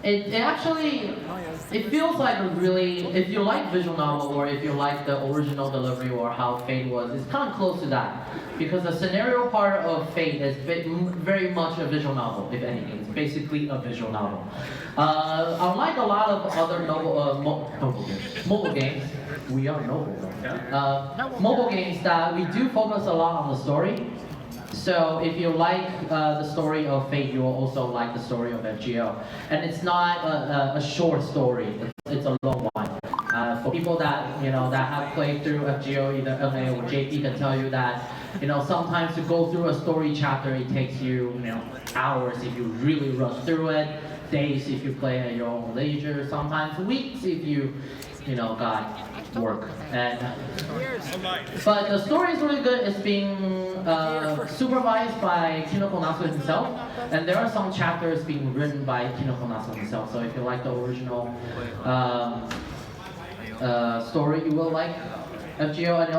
it actually feels like a really, if you like visual novel or if you like the original delivery or how Fate was, it's kind of close to that. Because the scenario part of Fate is very much a visual novel, if anything. It's basically a visual novel. Unlike a lot of other mobile games, we are mobile. Mobile games that we do focus a lot on the story. So if you like the story of Fate, you will also like the story of FGO. And it's not a short story, it's a long one. For people that that have played through FGO, either LA or JP can tell you that sometimes to go through a story chapter, it takes you hours if you really rush through it, days if you play at your own leisure, sometimes weeks if you got work. But the story is really good. It's being supervised by Kinoko Nasu himself, and there are some chapters being written by Kinoko Nasu himself. So if you like the original story, you will like FGO, and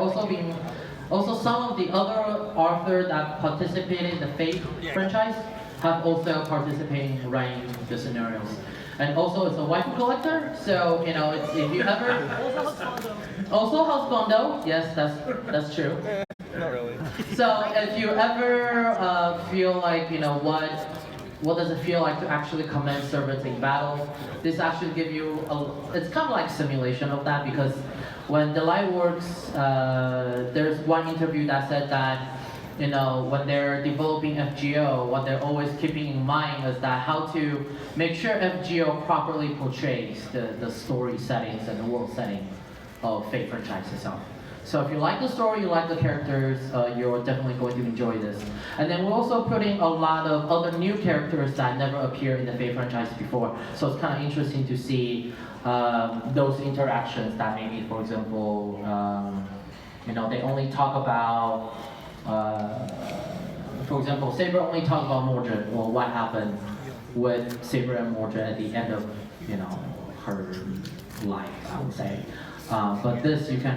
also some of the other authors that participated in the Fate franchise have also participated in writing the scenarios. And also it's a waifu collector, so it's, if you ever also husbando, yes, that's true. Not really. So if you ever feel like what does it feel like to actually command servants in battle, this actually give you it's kind of like simulation of that, because when the Lightworks, there's one interview that said that when they're developing FGO, what they're always keeping in mind is that how to make sure FGO properly portrays the story settings and the world setting of Fate franchise itself. So if you like the story, you like the characters, you're definitely going to enjoy this. And then we're also putting a lot of other new characters that never appeared in the Fate franchise before. So it's kind of interesting to see those interactions that maybe, for example, they only talk about for example, Saber only talked about Mordred, or what happened with Saber and Mordred at the end of, her life, I would say. But this, you can,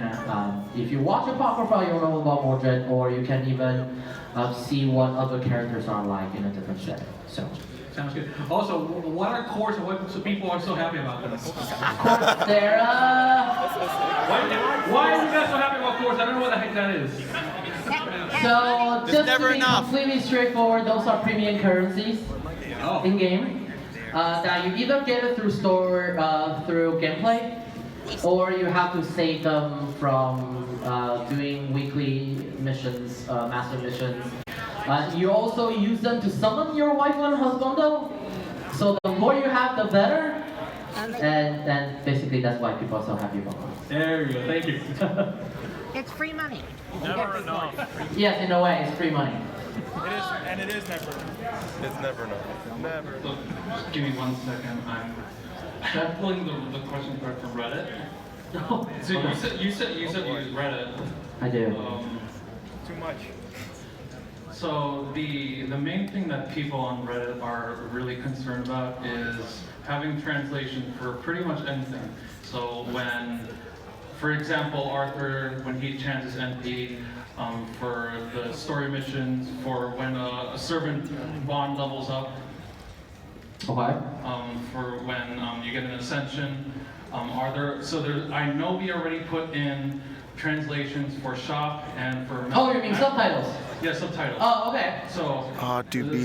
if you watch Apocrypha, you'll know about Mordred, or you can even see what other characters are like in a different setting. So. Sounds good. Also, what are cores and what people are so happy about this? They're, why are you guys so happy about cores? I don't know what the heck that is. So, just to be completely straightforward, those are premium currencies in game that you either get it through store through gameplay, or you have to save them from doing weekly missions, master missions. You also use them to summon your wife and husbando. So the more you have, the better. And basically that's why people are so happy about it. There you go. Thank you. It's free money. Never enough. Yes, in a way, it's free money. It is, and it is never enough. It's never enough. Never. So, give me 1 second. I'm pulling the question card from Reddit. So you said you use Reddit. I do. Too much. So the main thing that people on Reddit are really concerned about is having translation for pretty much anything. So when, for example, Arthur, when he chants his NP, for the story missions, for when a servant bond levels up, okay. For when you get an ascension, I know we already put in translations for shop and for... Oh, you mean subtitles? Yeah, subtitles. Oh, okay. So,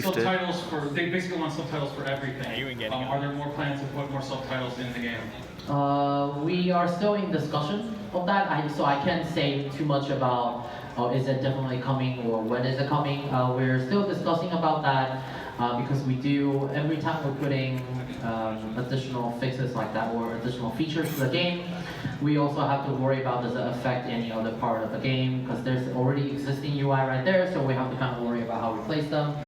subtitles they basically want subtitles for everything. Are there more plans to put more subtitles in the game? We are still in discussion of that, so I can't say too much about is it definitely coming or when is it coming. We're still discussing about that because we do, every time we're putting additional fixes like that or additional features to the game, We also have to worry about does it affect any other part of the game, because there's already existing UI right there, so we have to kind of worry about how we place them.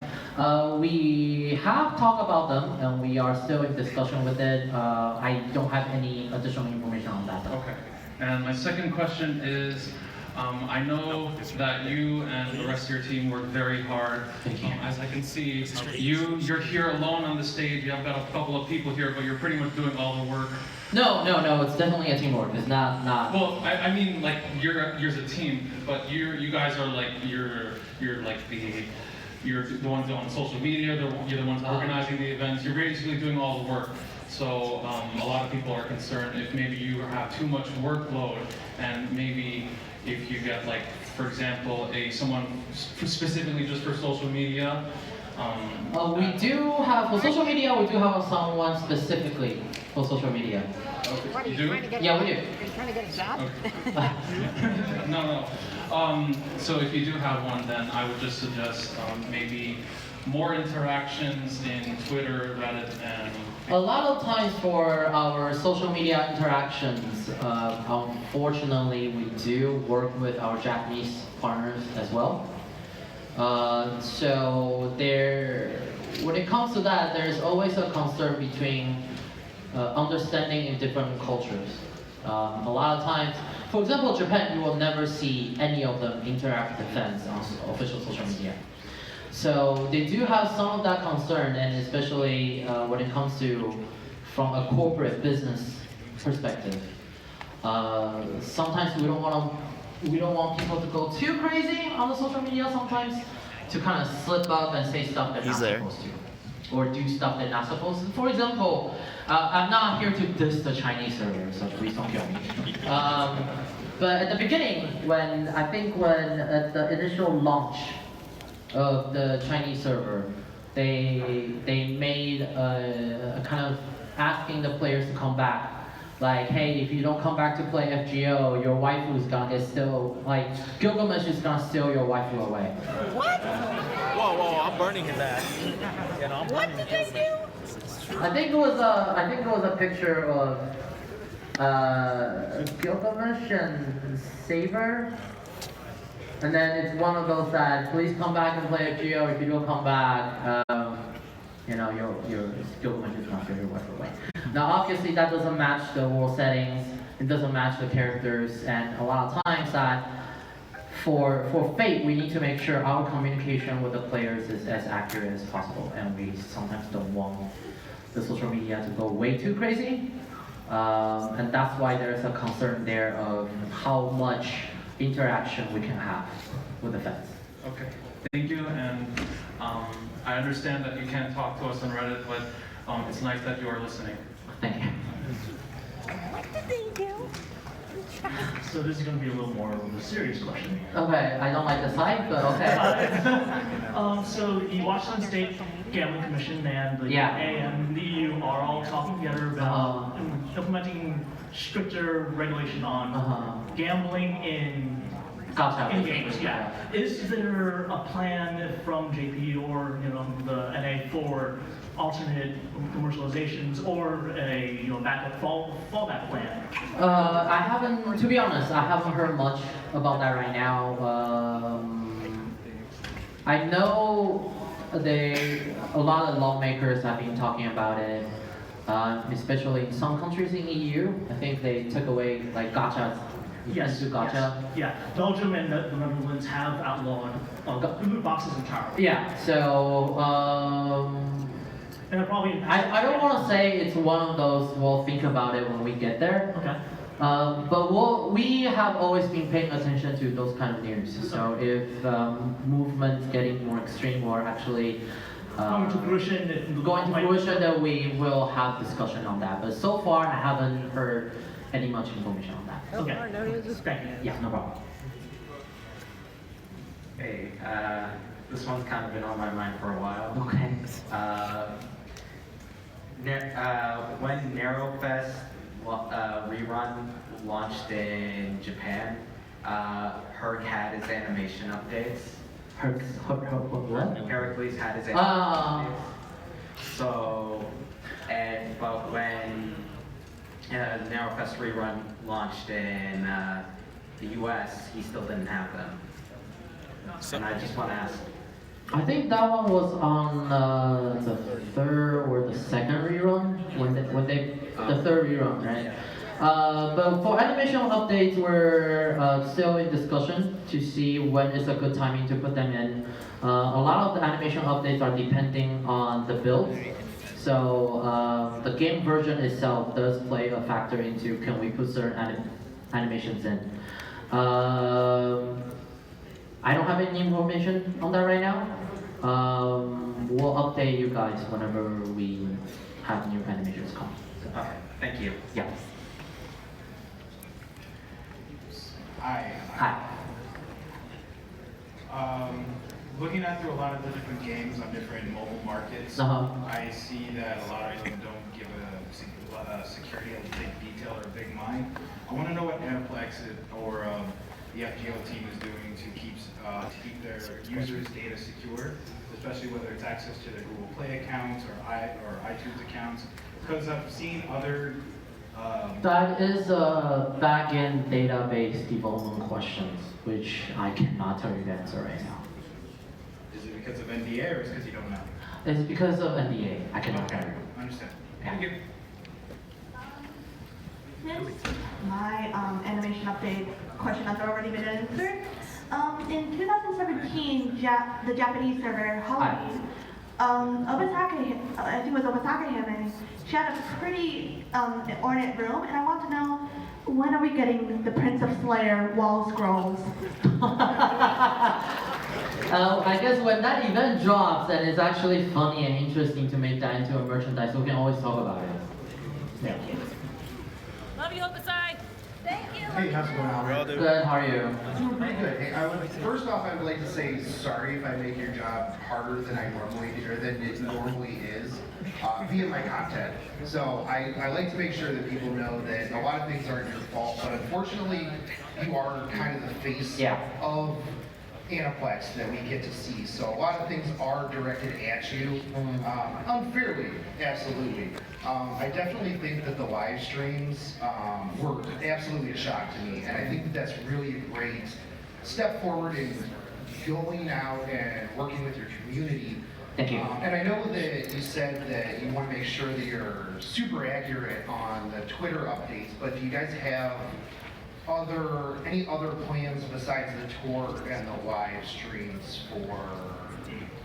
We have talked about them, and we are still in discussion with it. I don't have any additional information on that though. Okay. And my second question is, I know that you and the rest of your team work very hard. As I can see, you're here alone on the stage. You have got a couple of people here, but you're pretty much doing all the work. No, it's definitely a teamwork. It's not. Well, I mean, like you're a team, but you guys are like you're the ones on social media. You're the ones organizing the events. You're basically doing all the work. So a lot of people are concerned if maybe you have too much workload, and maybe if you get, like, for example, someone specifically just for social media. We do have, for social media, we do have someone specifically for social media. What, You do? Yeah, we do. Are you trying to get a job? No. So if you do have one, then I would just suggest maybe more interactions in Twitter, Reddit, and... A lot of times for our social media interactions, unfortunately, we do work with our Japanese partners as well. So when it comes to that, there's always a concern between understanding in different cultures. A lot of times, for example, Japan, you will never see any of them interact with fans on official social media. So they do have some of that concern, and especially when it comes to from a corporate business perspective. Sometimes we don't want people to go too crazy on the social media. Sometimes to kind of slip up and say stuff they're not supposed to, or do stuff they're not supposed to. For example, I'm not here to diss the Chinese server, so please don't kill me. But at the beginning, when at the initial launch of the Chinese server, they made a kind of asking the players to come back. Like, hey, if you don't come back to play FGO, your waifu is gonna get like, Gilgamesh is gonna steal your waifu away. What? Whoa, I'm burning his ass. You know, What did they do? I think it was a picture of Gilgamesh and Saber. And then it's one of those that, please come back and play FGO. If you don't come back, your Gilgamesh is not sure your wife away. Now, obviously, that doesn't match the world settings. It doesn't match the characters, and a lot of times that for Fate, we need to make sure our communication with the players is as accurate as possible, and we sometimes don't want the social media to go way too crazy. And that's why there's a concern there of how much interaction we can have with the fans. Okay, thank you, and I understand that you can't talk to us on Reddit, but it's nice that you are listening. Thank you. What did they do? So this is going to be a little more of a serious question. Okay, I don't like the site, but okay. So the Washington State Gambling Commission and the EA and the EU are all talking together about implementing stricter regulation on gambling in games. Yeah. Is there a plan from JP or the NA for alternate commercializations or a backup fallback plan? I haven't, to be honest, I haven't heard much about that right now. I know a lot of lawmakers have been talking about it, especially in some countries in EU. I think they took away like gachas. Yes, gotcha. Yes. Yeah, Belgium and the Netherlands have outlawed loot boxes entirely. Yeah, so and probably I don't want to say it's one of those we'll think about it when we get there. Okay. But we have always been paying attention to those kind of news. So if movements getting more extreme or actually going to fruition, then we will have discussion on that. But so far, I haven't heard any much information on that. Okay. Thank you. Yeah, no problem. Hey, this one's kind of been on my mind for a while. Okay. When NarrowFest rerun launched in Japan, Herc had his animation updates. What? Heracles had his animation updates. So, but when Narrow Quest rerun launched in the US, he still didn't have them. And I just want to ask. I think that one was on the third or the second rerun the third rerun, right? But for animation updates, we're still in discussion to see when is a good timing to put them in. A lot of the animation updates are depending on the build. So the game version itself does play a factor into can we put certain animations in. I don't have any information on that right now. We'll update you guys whenever we have new animations come. So. Okay, thank you. Yeah. Hi. Looking at through a lot of the different games on different mobile markets, I see that a lot of them don't give a security a big detail or a big mind. I want to know what Aniplex or the FGO team is doing to keep their users' data secure, especially whether it's access to their Google Play accounts or iTunes accounts. Because I've seen other that is a back-end database development questions, which I cannot tell you the answer right now. Is it because of NDA or is it because you don't know? It's because of NDA. I cannot tell you. Understand. Yeah. Thank you. My animation update question has already been answered. In 2017, the Japanese server Halloween, Obasaka, I think it was Obasaka Hime, she had a pretty ornate room, and I want to know when are we getting the Prince of Slayer wall scrolls? I guess when that event drops and it's actually funny and interesting to make that into a merchandise, we can always talk about it. Yeah. Love you, Hokusai. Thank you. Hey, how's it going, Albert? Good, how are you? Doing pretty good. Hey, first off, I would like to say sorry if I make your job harder than I normally do, or than it normally is, via my content. So I like to make sure that people know that a lot of things aren't your fault, but unfortunately, you are kind of the face of Aniplex that we get to see. So a lot of things are directed at you, unfairly, absolutely. I definitely think that the live streams were absolutely a shock to me, and I think that that's really a great step forward in going out and working with your community. Thank you. And I know that you said that you want to make sure that you're super accurate on the Twitter updates, but do you guys have any other plans besides the tour and the live streams for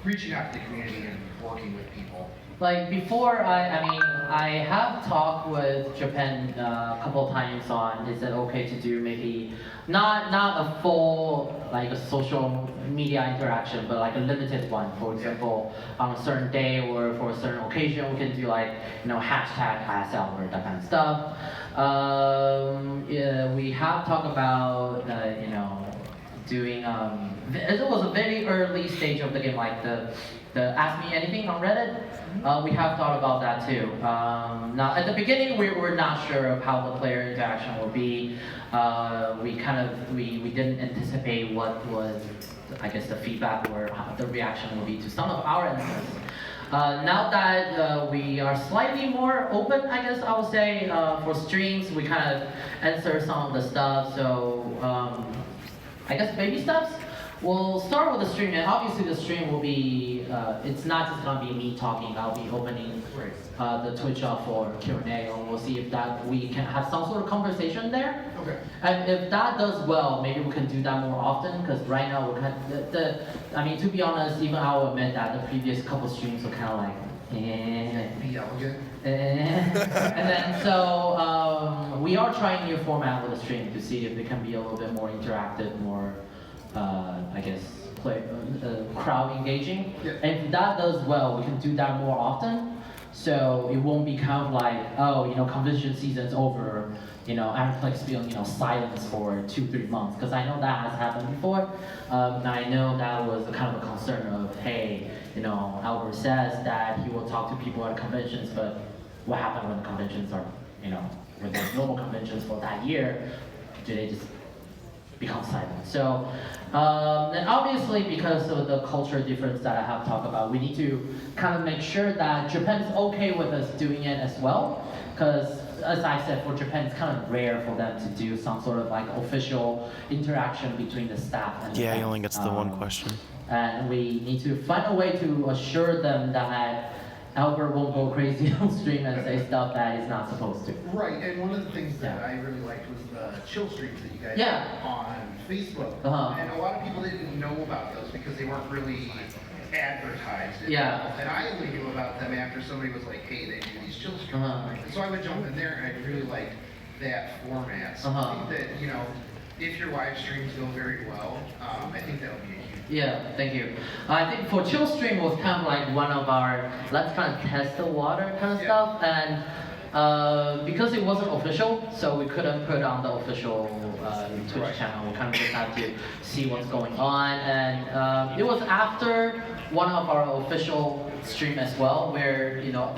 reaching out to the community and working with people? Like before, I have talked with Japan a couple of times on is it okay to do maybe not a full like a social media interaction, but like a limited one. For example, on a certain day or for a certain occasion, we can do like hashtag ISL or that kind of stuff. Yeah, we have talked about doing it was a very early stage of the game, like the Ask Me Anything on Reddit. We have thought about that too. Now at the beginning we were not sure of how the player interaction will be. We didn't anticipate what was, I guess, the feedback or the reaction will be to some of our answers. Now that we are slightly more open, I guess I would say, for streams, we kind of answer some of the stuff. So I guess baby steps. We'll start with the stream, and obviously the stream will be, it's not just going to be me talking. I'll be opening the Twitch up for Q&A, and we'll see if we can have some sort of conversation there. Okay. And if that does well, maybe we can do that more often, because right now we're kind of, to be honest, even I'll admit that the previous couple streams were kind of like, Be elegant. and then so we are trying new format with the stream to see if it can be a little bit more interactive, more I guess crowd engaging. And if that does well, we can do that more often. So it won't be kind of like, oh, convention season's over, Aniplex being silence for 2-3 months, because I know that has happened before. And I know that was a kind of a concern of, hey, Albert says that he will talk to people at conventions, but what happened when the conventions are, when there's normal conventions for that year? Do they just become silent? So, and obviously because of the culture difference that I have talked about, we need to kind of make sure that Japan is okay with us doing it as well. Because as I said, for Japan, it's kind of rare for them to do some sort of like official interaction between the staff and the Yeah, he fans. only gets the one question. And we need to find a way to assure them that Albert won't go crazy on stream and say stuff that he's not supposed to. Right, and one of the things that I really liked was the chill streams that you guys Yeah. had on Facebook. Uh-huh. And a lot of people didn't know about those because they weren't really advertised. Yeah. And I only knew about them after somebody was like, hey, they do these chill streams. And so I would jump in there and I really liked that format. So I think that, you know, if your live streams go very well, I think that'll be a huge. Yeah, thank you. I think for chill stream was kind of like one of our let's kind of test the water kind of stuff, and because it wasn't official, so we couldn't put on the official Twitch channel. We kind of just had to see what's going on, and it was after one of our official stream as well, where you know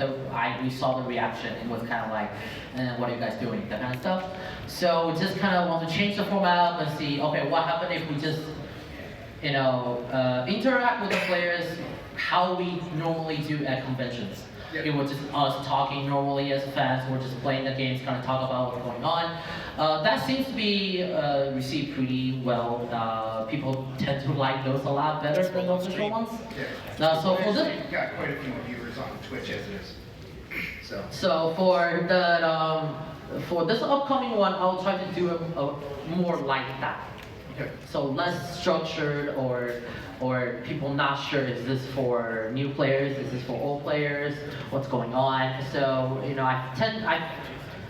we saw the reaction. It was kind of like, what are you guys doing? That kind of stuff. So we just kind of want to change the format up and see, okay, what happened if we just interact with the players how we normally do at conventions. It was just us talking normally as fans. We're just playing the games, kind of talk about what's going on. That seems to be received pretty well. People tend to like those a lot better than the official ones. So for this, We've got quite a few viewers on Twitch as it is. So for the for this upcoming one, I'll try to do a more like that. So less structured or people not sure, is this for new players, is this for old players, what's going on. So, you know,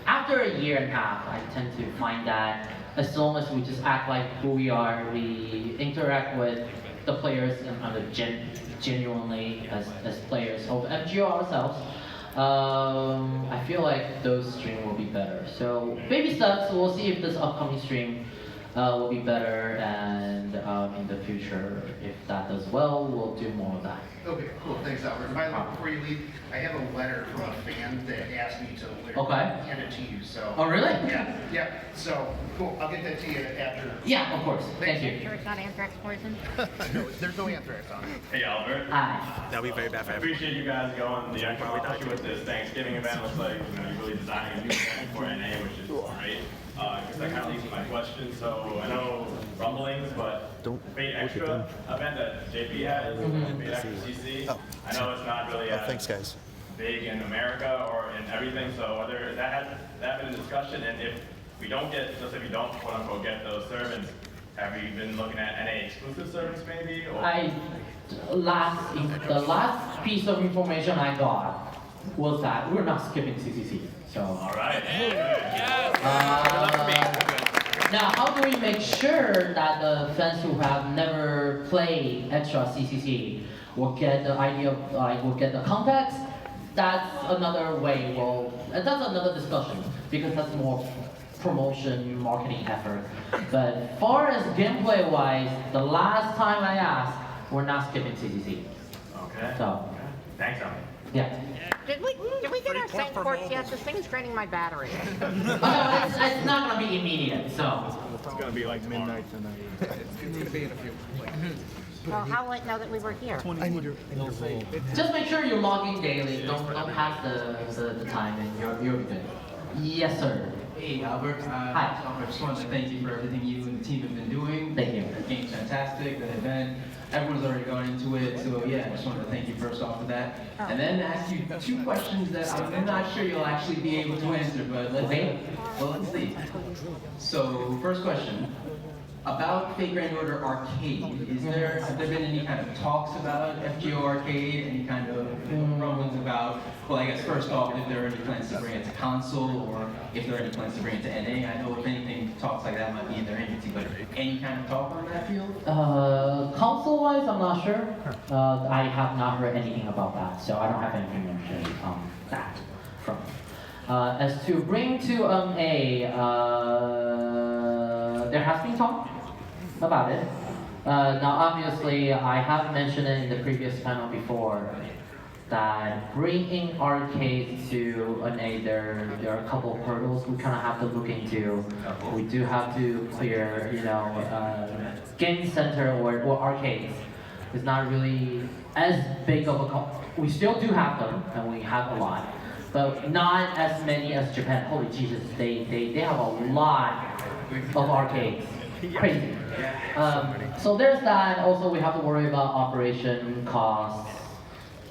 after a year and a half, I tend to find that as long as we just act like who we are, we interact with the players and genuinely as players of MGO ourselves, I feel like those streams will be better. So baby steps, we'll see if this upcoming stream will be better, and in the future, if that does well, we'll do more of that. Okay, cool. Thanks, Albert. By the way, before you leave, I have a letter from a fan that asked me to literally hand it to you. So. Oh, really? Yeah. So, cool. I'll get that to you after. Yeah, of course. Thank you. Sure it's not anthrax poison? No, there's no anthrax on it. Hey, Albert. Hi. That'll be very bad for I appreciate you guys going the extra mile, especially with this Thanksgiving event. Looks like you're really designing a new event for NA, which is great. I guess that kind of leads to my question. So I know rumblings, but Fate Extra event that JP had, Fate Extra CC. I know it's not really thanks, guys. big in America or in everything. So whether that been a discussion, and if we don't get, just if you don't quote unquote get those servants, have you been looking at NA exclusive servants maybe? Or? The last piece of information I got was that we're not skipping CCC. So. All right. Now, how do we make sure that the fans who have never played extra CCC will get the idea of, will get the context? That's another way. That's another discussion because that's more promotion, marketing effort. But as far as gameplay-wise, the last time I asked, we're not skipping CCC. Okay. So. Thanks, Albert. Yeah. Did we get our set ports yet? This thing is draining my battery. It's not gonna be immediate, so. It's gonna be like midnight tonight. It's gonna be in a few. Well, how late now that we were here? I need your Just make sure you're logging daily. Don't pass the time, and you'll be good. Yes, sir. Hey, Albert. Hi. I just wanted to thank you for everything you and the team have been doing. Thank you. The game's fantastic. The event. Everyone's already gone into it, so yeah, I just wanted to thank you first off for that. And then ask you two questions that I'm not sure you'll actually be able to answer, but let's see. Well, let's see. So, first question. About Fate Grand Order Arcade, have there been any kind of talks about FGO Arcade, any kind of rumblings about, well, I guess first off, if there are any plans to bring it to console, or if there are any plans to bring it to NA? I know if anything, talks like that might be in their infancy, but any kind of talk on that field? Console-wise, I'm not sure. I have not heard anything about that, so I don't have anything to share on that front. As to bring to NA, there has been talk about it. Now, obviously, I have mentioned it in the previous panel before that bringing arcades to NA, there are a couple of hurdles we kind of have to look into. We do have to clear, game center or arcades is not really as big of a. We still do have them, and we have a lot. but not as many as Japan. Holy Jesus, they have a lot of arcades. Crazy. So there's that. Also, we have to worry about operation costs,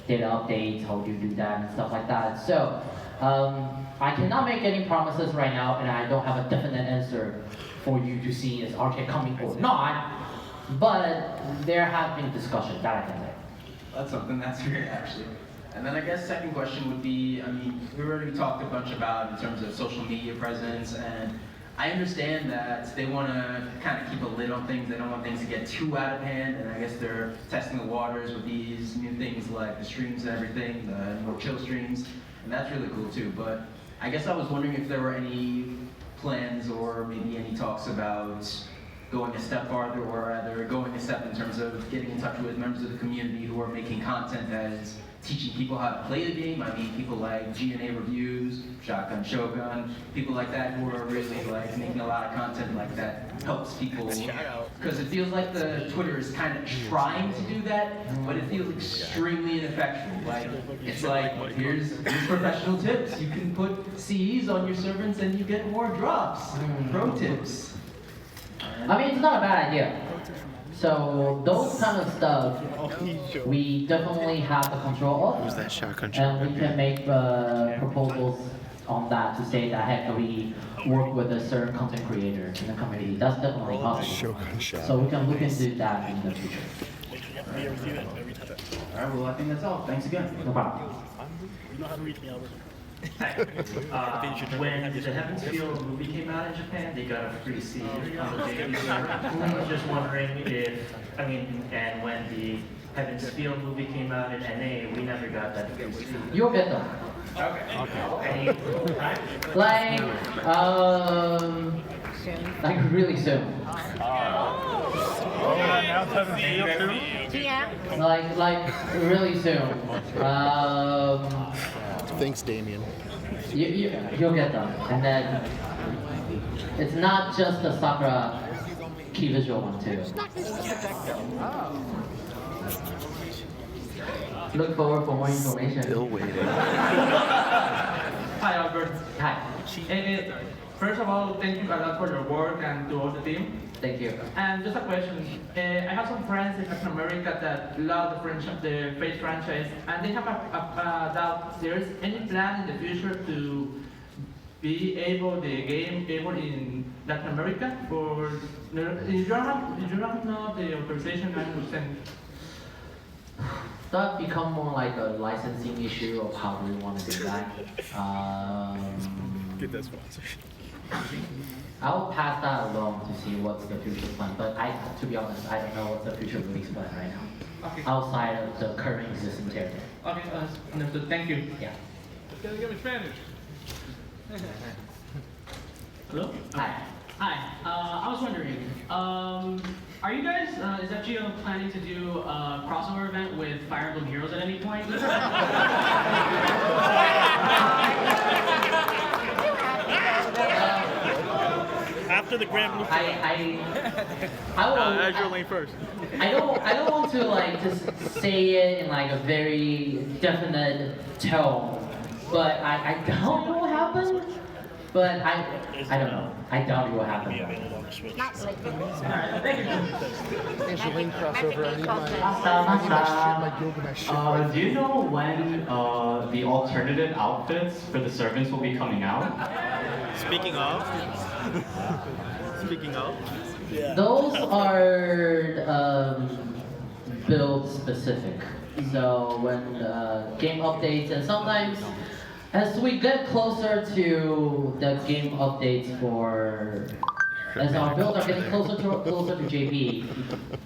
data updates, how do you do that, and stuff like that. So I cannot make any promises right now, and I don't have a definite answer for you to see is arcade coming or not. But there have been discussions that I can say. That's something that's great, actually. And then I guess second question would be, I mean, we already talked a bunch about in terms of social media presence, and I understand that they want to kind of keep a lid on things. They don't want things to get too out of hand, and I guess they're testing the waters with these new things like the streams and everything, the more chill streams, and that's really cool too. But I guess I was wondering if there were any plans or maybe any talks about going a step farther, or rather going a step in terms of getting in touch with members of the community who are making content that is teaching people how to play the game. I mean, people like G&A Reviews, Shotgun Shogun, people like that who are really like making a lot of content like that helps people. Because it feels like the Twitter is kind of trying to do that, but it feels extremely ineffectual. Like, it's like, here's professional tips. You can put CEs on your servants and you get more drops. Pro tips. I mean, it's not a bad idea. So those kind of stuff, we definitely have the control of. Who's that shotgun? And we can make proposals on that to say that, hey, can we work with a certain content creator in the community? That's definitely possible. So we can look into that in the future. All right, well, I think that's all. Thanks again. No problem. When the Heaven's Feel movie came out in Japan, they got a free seed on the JP server. I was just wondering if, and when the Heaven's Feel movie came out in NA, we never got that free seed. You'll get them. Okay. Like really soon. Like really soon. Thanks, Damien. You'll get them, and then it's not just the Sakura key visual one too. Look forward for more information. Still waiting. Hi, Albert. Hi. First of all, thank you a lot for your work and to all the team. Thank you. And just a question. I have some friends in Latin America that love the Fate franchise, and they have a doubt. There is any plan in the future to be able the game able in Latin America, or if you don't know the authorization 9%. That become more like a licensing issue of how we want to do that. Get that sponsor. I'll pass that along to see what's the future plan, but to be honest, I don't know what's the future release plan right now. Okay. Outside of the current existing territory. Okay, understood. Thank you. Yeah. Gotta give me Spanish. Hello? Hi. Hi. I was wondering, are you guys, is FGO planning to do a crossover event with Fire Emblem Heroes at any point? After the Grand Blue. I will. Azure Lane first. I don't want to like just say it in like a very definite tone, but I doubt it will happen. But I don't know. I doubt it will happen. Angeline crossover. I need my Do you know when the alternative outfits for the servants will be coming out? Speaking of. Those are build specific. So when game updates, and sometimes as we get closer to the game updates as our builds are getting closer to JP,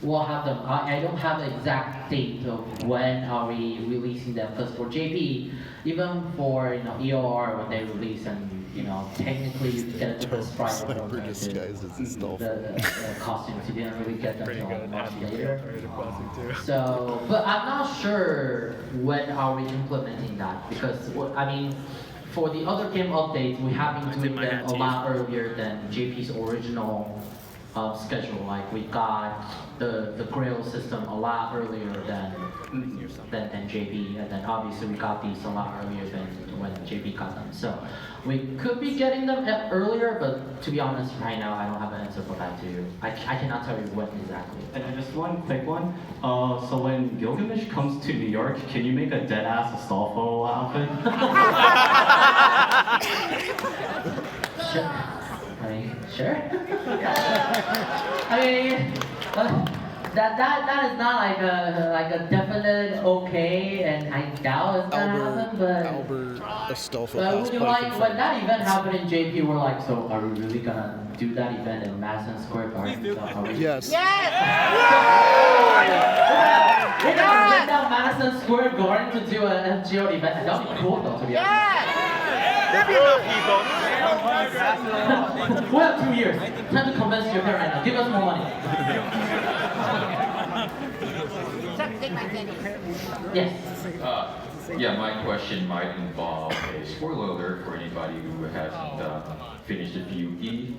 we'll have them. I don't have the exact date of when are we releasing them, because for JP, even for EOR when they release, and technically you get a different price for the costumes. You didn't really get them until much later. So, but I'm not sure when are we implementing that, because for the other game updates, we have been doing them a lot earlier than JP's original schedule. Like we got the Grail system a lot earlier than JP, and then obviously we got these a lot earlier than when JP got them. So we could be getting them earlier, but to be honest, right now I don't have an answer for that to you. I cannot tell you what exactly. And then just one quick one. So when Gilgamesh comes to New York, can you make a dead-ass Astolfo outfit? Sure. I mean, sure. I mean, that is not like a definite okay, and I doubt it's gonna happen. But Albert Astolfo when that event happened in JP, we're like, so are we really gonna do that event in Madison Square Garden? Yes. We're gonna rent out Madison Square Garden to do an FGO event. That'd be cool though, to be honest. There'd be enough people. We have 2 years. Time to convince your parent right now. Give us more money. Yes. Yeah, my question might involve a spoiler alert for anybody who hasn't finished the PUE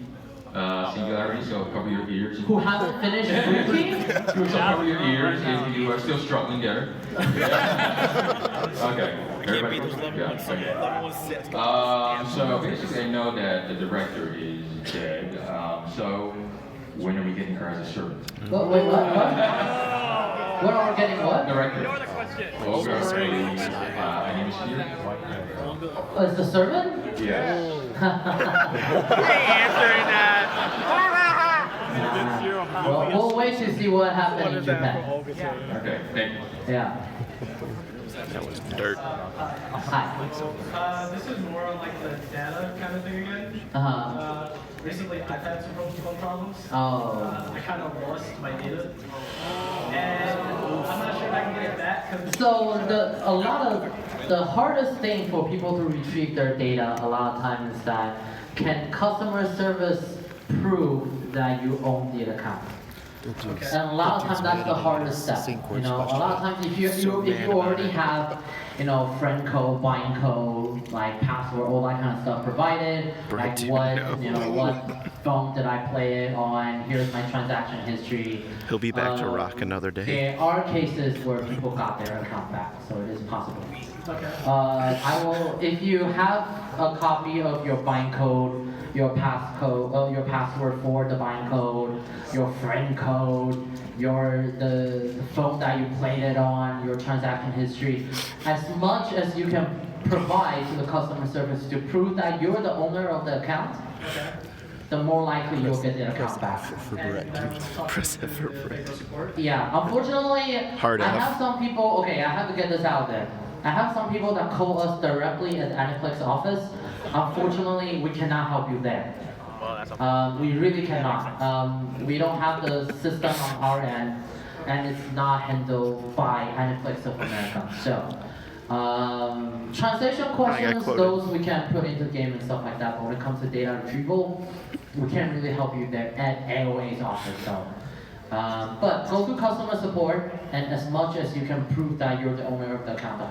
Singularity, so cover your ears. Who hasn't finished PUE? So cover your ears if you are still struggling there. Okay. Everybody, so basically I know that the director is dead, so when are we getting her as a servant? Wait, what? When are we getting what? Director. Oh, sorry. My name is Peter. Is the servant? Yes. answering that. We'll wait to see what happened in Japan. Okay, thank you. Yeah. That was dirt. Hi. This is more on like the data kind of thing again. Recently, I've had some phone problems. I kind of lost my data, and I'm not sure if I can get it back. So the hardest thing for people to retrieve their data a lot of times is that can customer service prove that you own the account? Okay. And a lot of times that's the hardest step. You know, a lot of times if you already have, you know, friend code, bind code, like password, all that kind of stuff provided, like what phone did I play it on? Here's my transaction history. He'll be back to rock another day. There are cases where people got their account back, so it is possible. Okay. I will, if you have a copy of your bind code, your passcode, your password for the bind code, your friend code, the phone that you played it on, your transaction history, as much as you can provide to the customer service to prove that you're the owner of the account, the more likely you'll get the account back. Press F for break. Yeah, unfortunately, Hard I F. have some people, okay, I have to get this out there. I have some people that call us directly at the Aniplex office. Unfortunately, we cannot help you there. We really cannot. We don't have the system on our end, and it's not handled by Aniplex of America. So, translation questions, those we can put into the game and stuff like that. But when it comes to data retrieval, we can't really help you there at AOA's office. So. But go to customer support, and as much as you can prove that you're the owner of the account,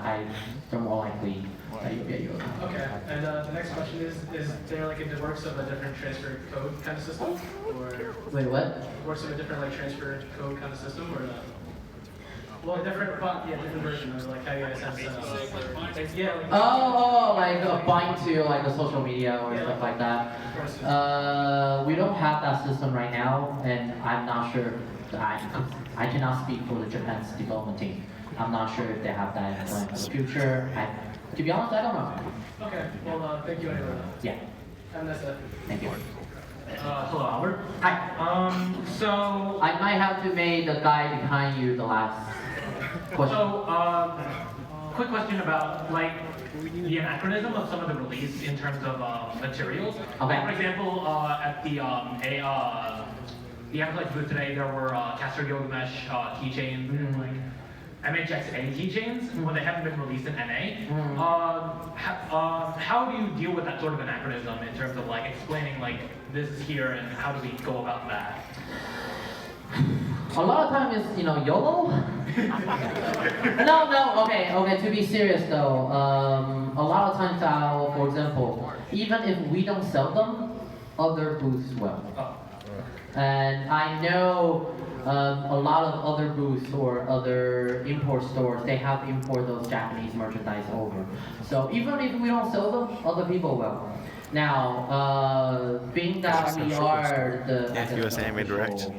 the more likely that you'll get your account. Okay, and the next question is there like a works of a different transfer code kind of system? Or wait, what? Works of a different like transfer code kind of system, or well, different version of like how you guys have set up. Yeah. Like a bind to like a social media or stuff like that. We don't have that system right now, and I'm not sure. I cannot speak for the Japan's development team. I'm not sure if they have that in plan for the future. To be honest, I don't know. Okay. Well, thank you anyway. Yeah. Have a nice day. Thank you. Hello, Albert. Hi. So I might have to make the guy behind you the last question. So, quick question about like the anachronism of some of the release in terms of materials. Okay. For example, at the Aniplex booth today, there were Caster Gilgamesh keychains and like MHXA keychains when they haven't been released in NA. How do you deal with that sort of anachronism in terms of like explaining like this is here and how do we go about that? A lot of time is, YOLO? No, okay, to be serious though, a lot of times for example, even if we don't sell them, other booths will. And I know a lot of other booths or other import stores, they have import those Japanese merchandise over. So even if we don't sell them, other people will. Now, being that we are the US Anime Direct.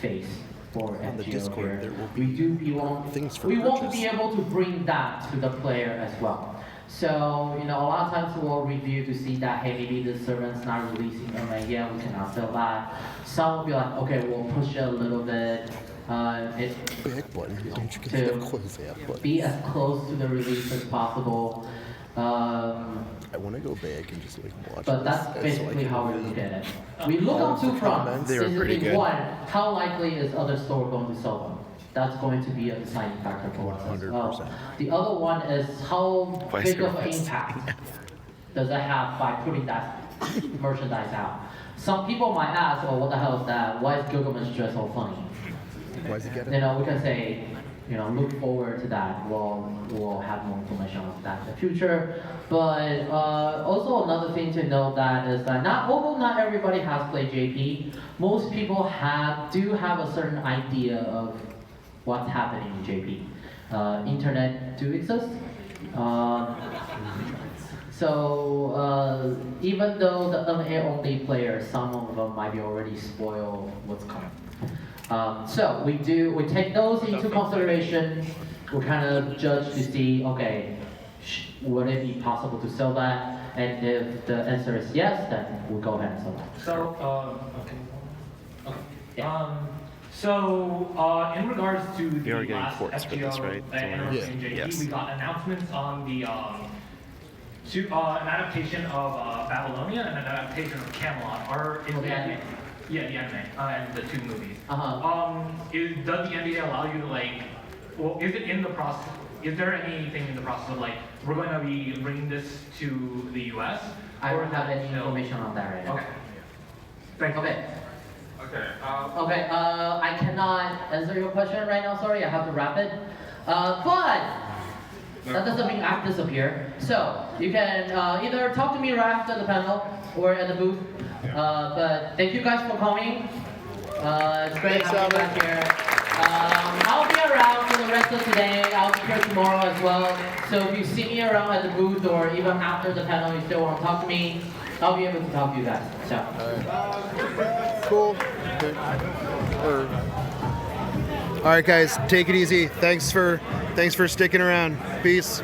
face for FGO here, we won't be able to bring that to the player as well. So, a lot of times we'll review to see that, hey, maybe the servant's not releasing them, and yeah, we cannot sell that. Some will be like, okay, we'll push it a little bit. Back button, don't you get to close that button? Be as close to the release as possible. I want to go back and just watch. But that's basically how we look at it. We look on two fronts. They were pretty good. One, how likely is other store going to sell them? That's going to be a deciding factor for us as well. The other one is how big of an impact does it have by putting that merchandise out? Some people might ask, oh, what the hell is that? Why is Gilgamesh dress so funny? Why is he getting it? We can say, look forward to that. We'll have more information on that in the future. But also another thing to note that is that although not everybody has played JP, most people do have a certain idea of what's happening in JP. Internet do exist. So even though the NA-only players, some of them might be already spoiled what's coming. So we take those into consideration. We kind of judge to see, okay, would it be possible to sell that? And if the answer is yes, then we'll go ahead and sell that. So, So, in regards to the You are getting last ports for this, right? anniversary in JP, Yes. we got announcements on the an adaptation of Babylonia and an adaptation of Camelot. The anime? Yeah, the anime and the 2 movies. Uh-huh. Does the NBA allow you to is it in the process? Is there anything in the process of we're going to be bringing this to the U.S.? I don't have any information on that right now. Okay. Thank you. Okay. Okay. I cannot answer your question right now. Sorry, I have to wrap it. But that doesn't mean I have to disappear. So you can either talk to me right after the panel or at the booth. But thank you guys for coming. It's great having you back here. I'll be around for the rest of today. I'll be here tomorrow as well. So if you see me around at the booth or even after the panel, you still want to talk to me, I'll be able to talk to you guys. So. Cool. All right, guys, take it easy. Thanks for sticking around. Peace.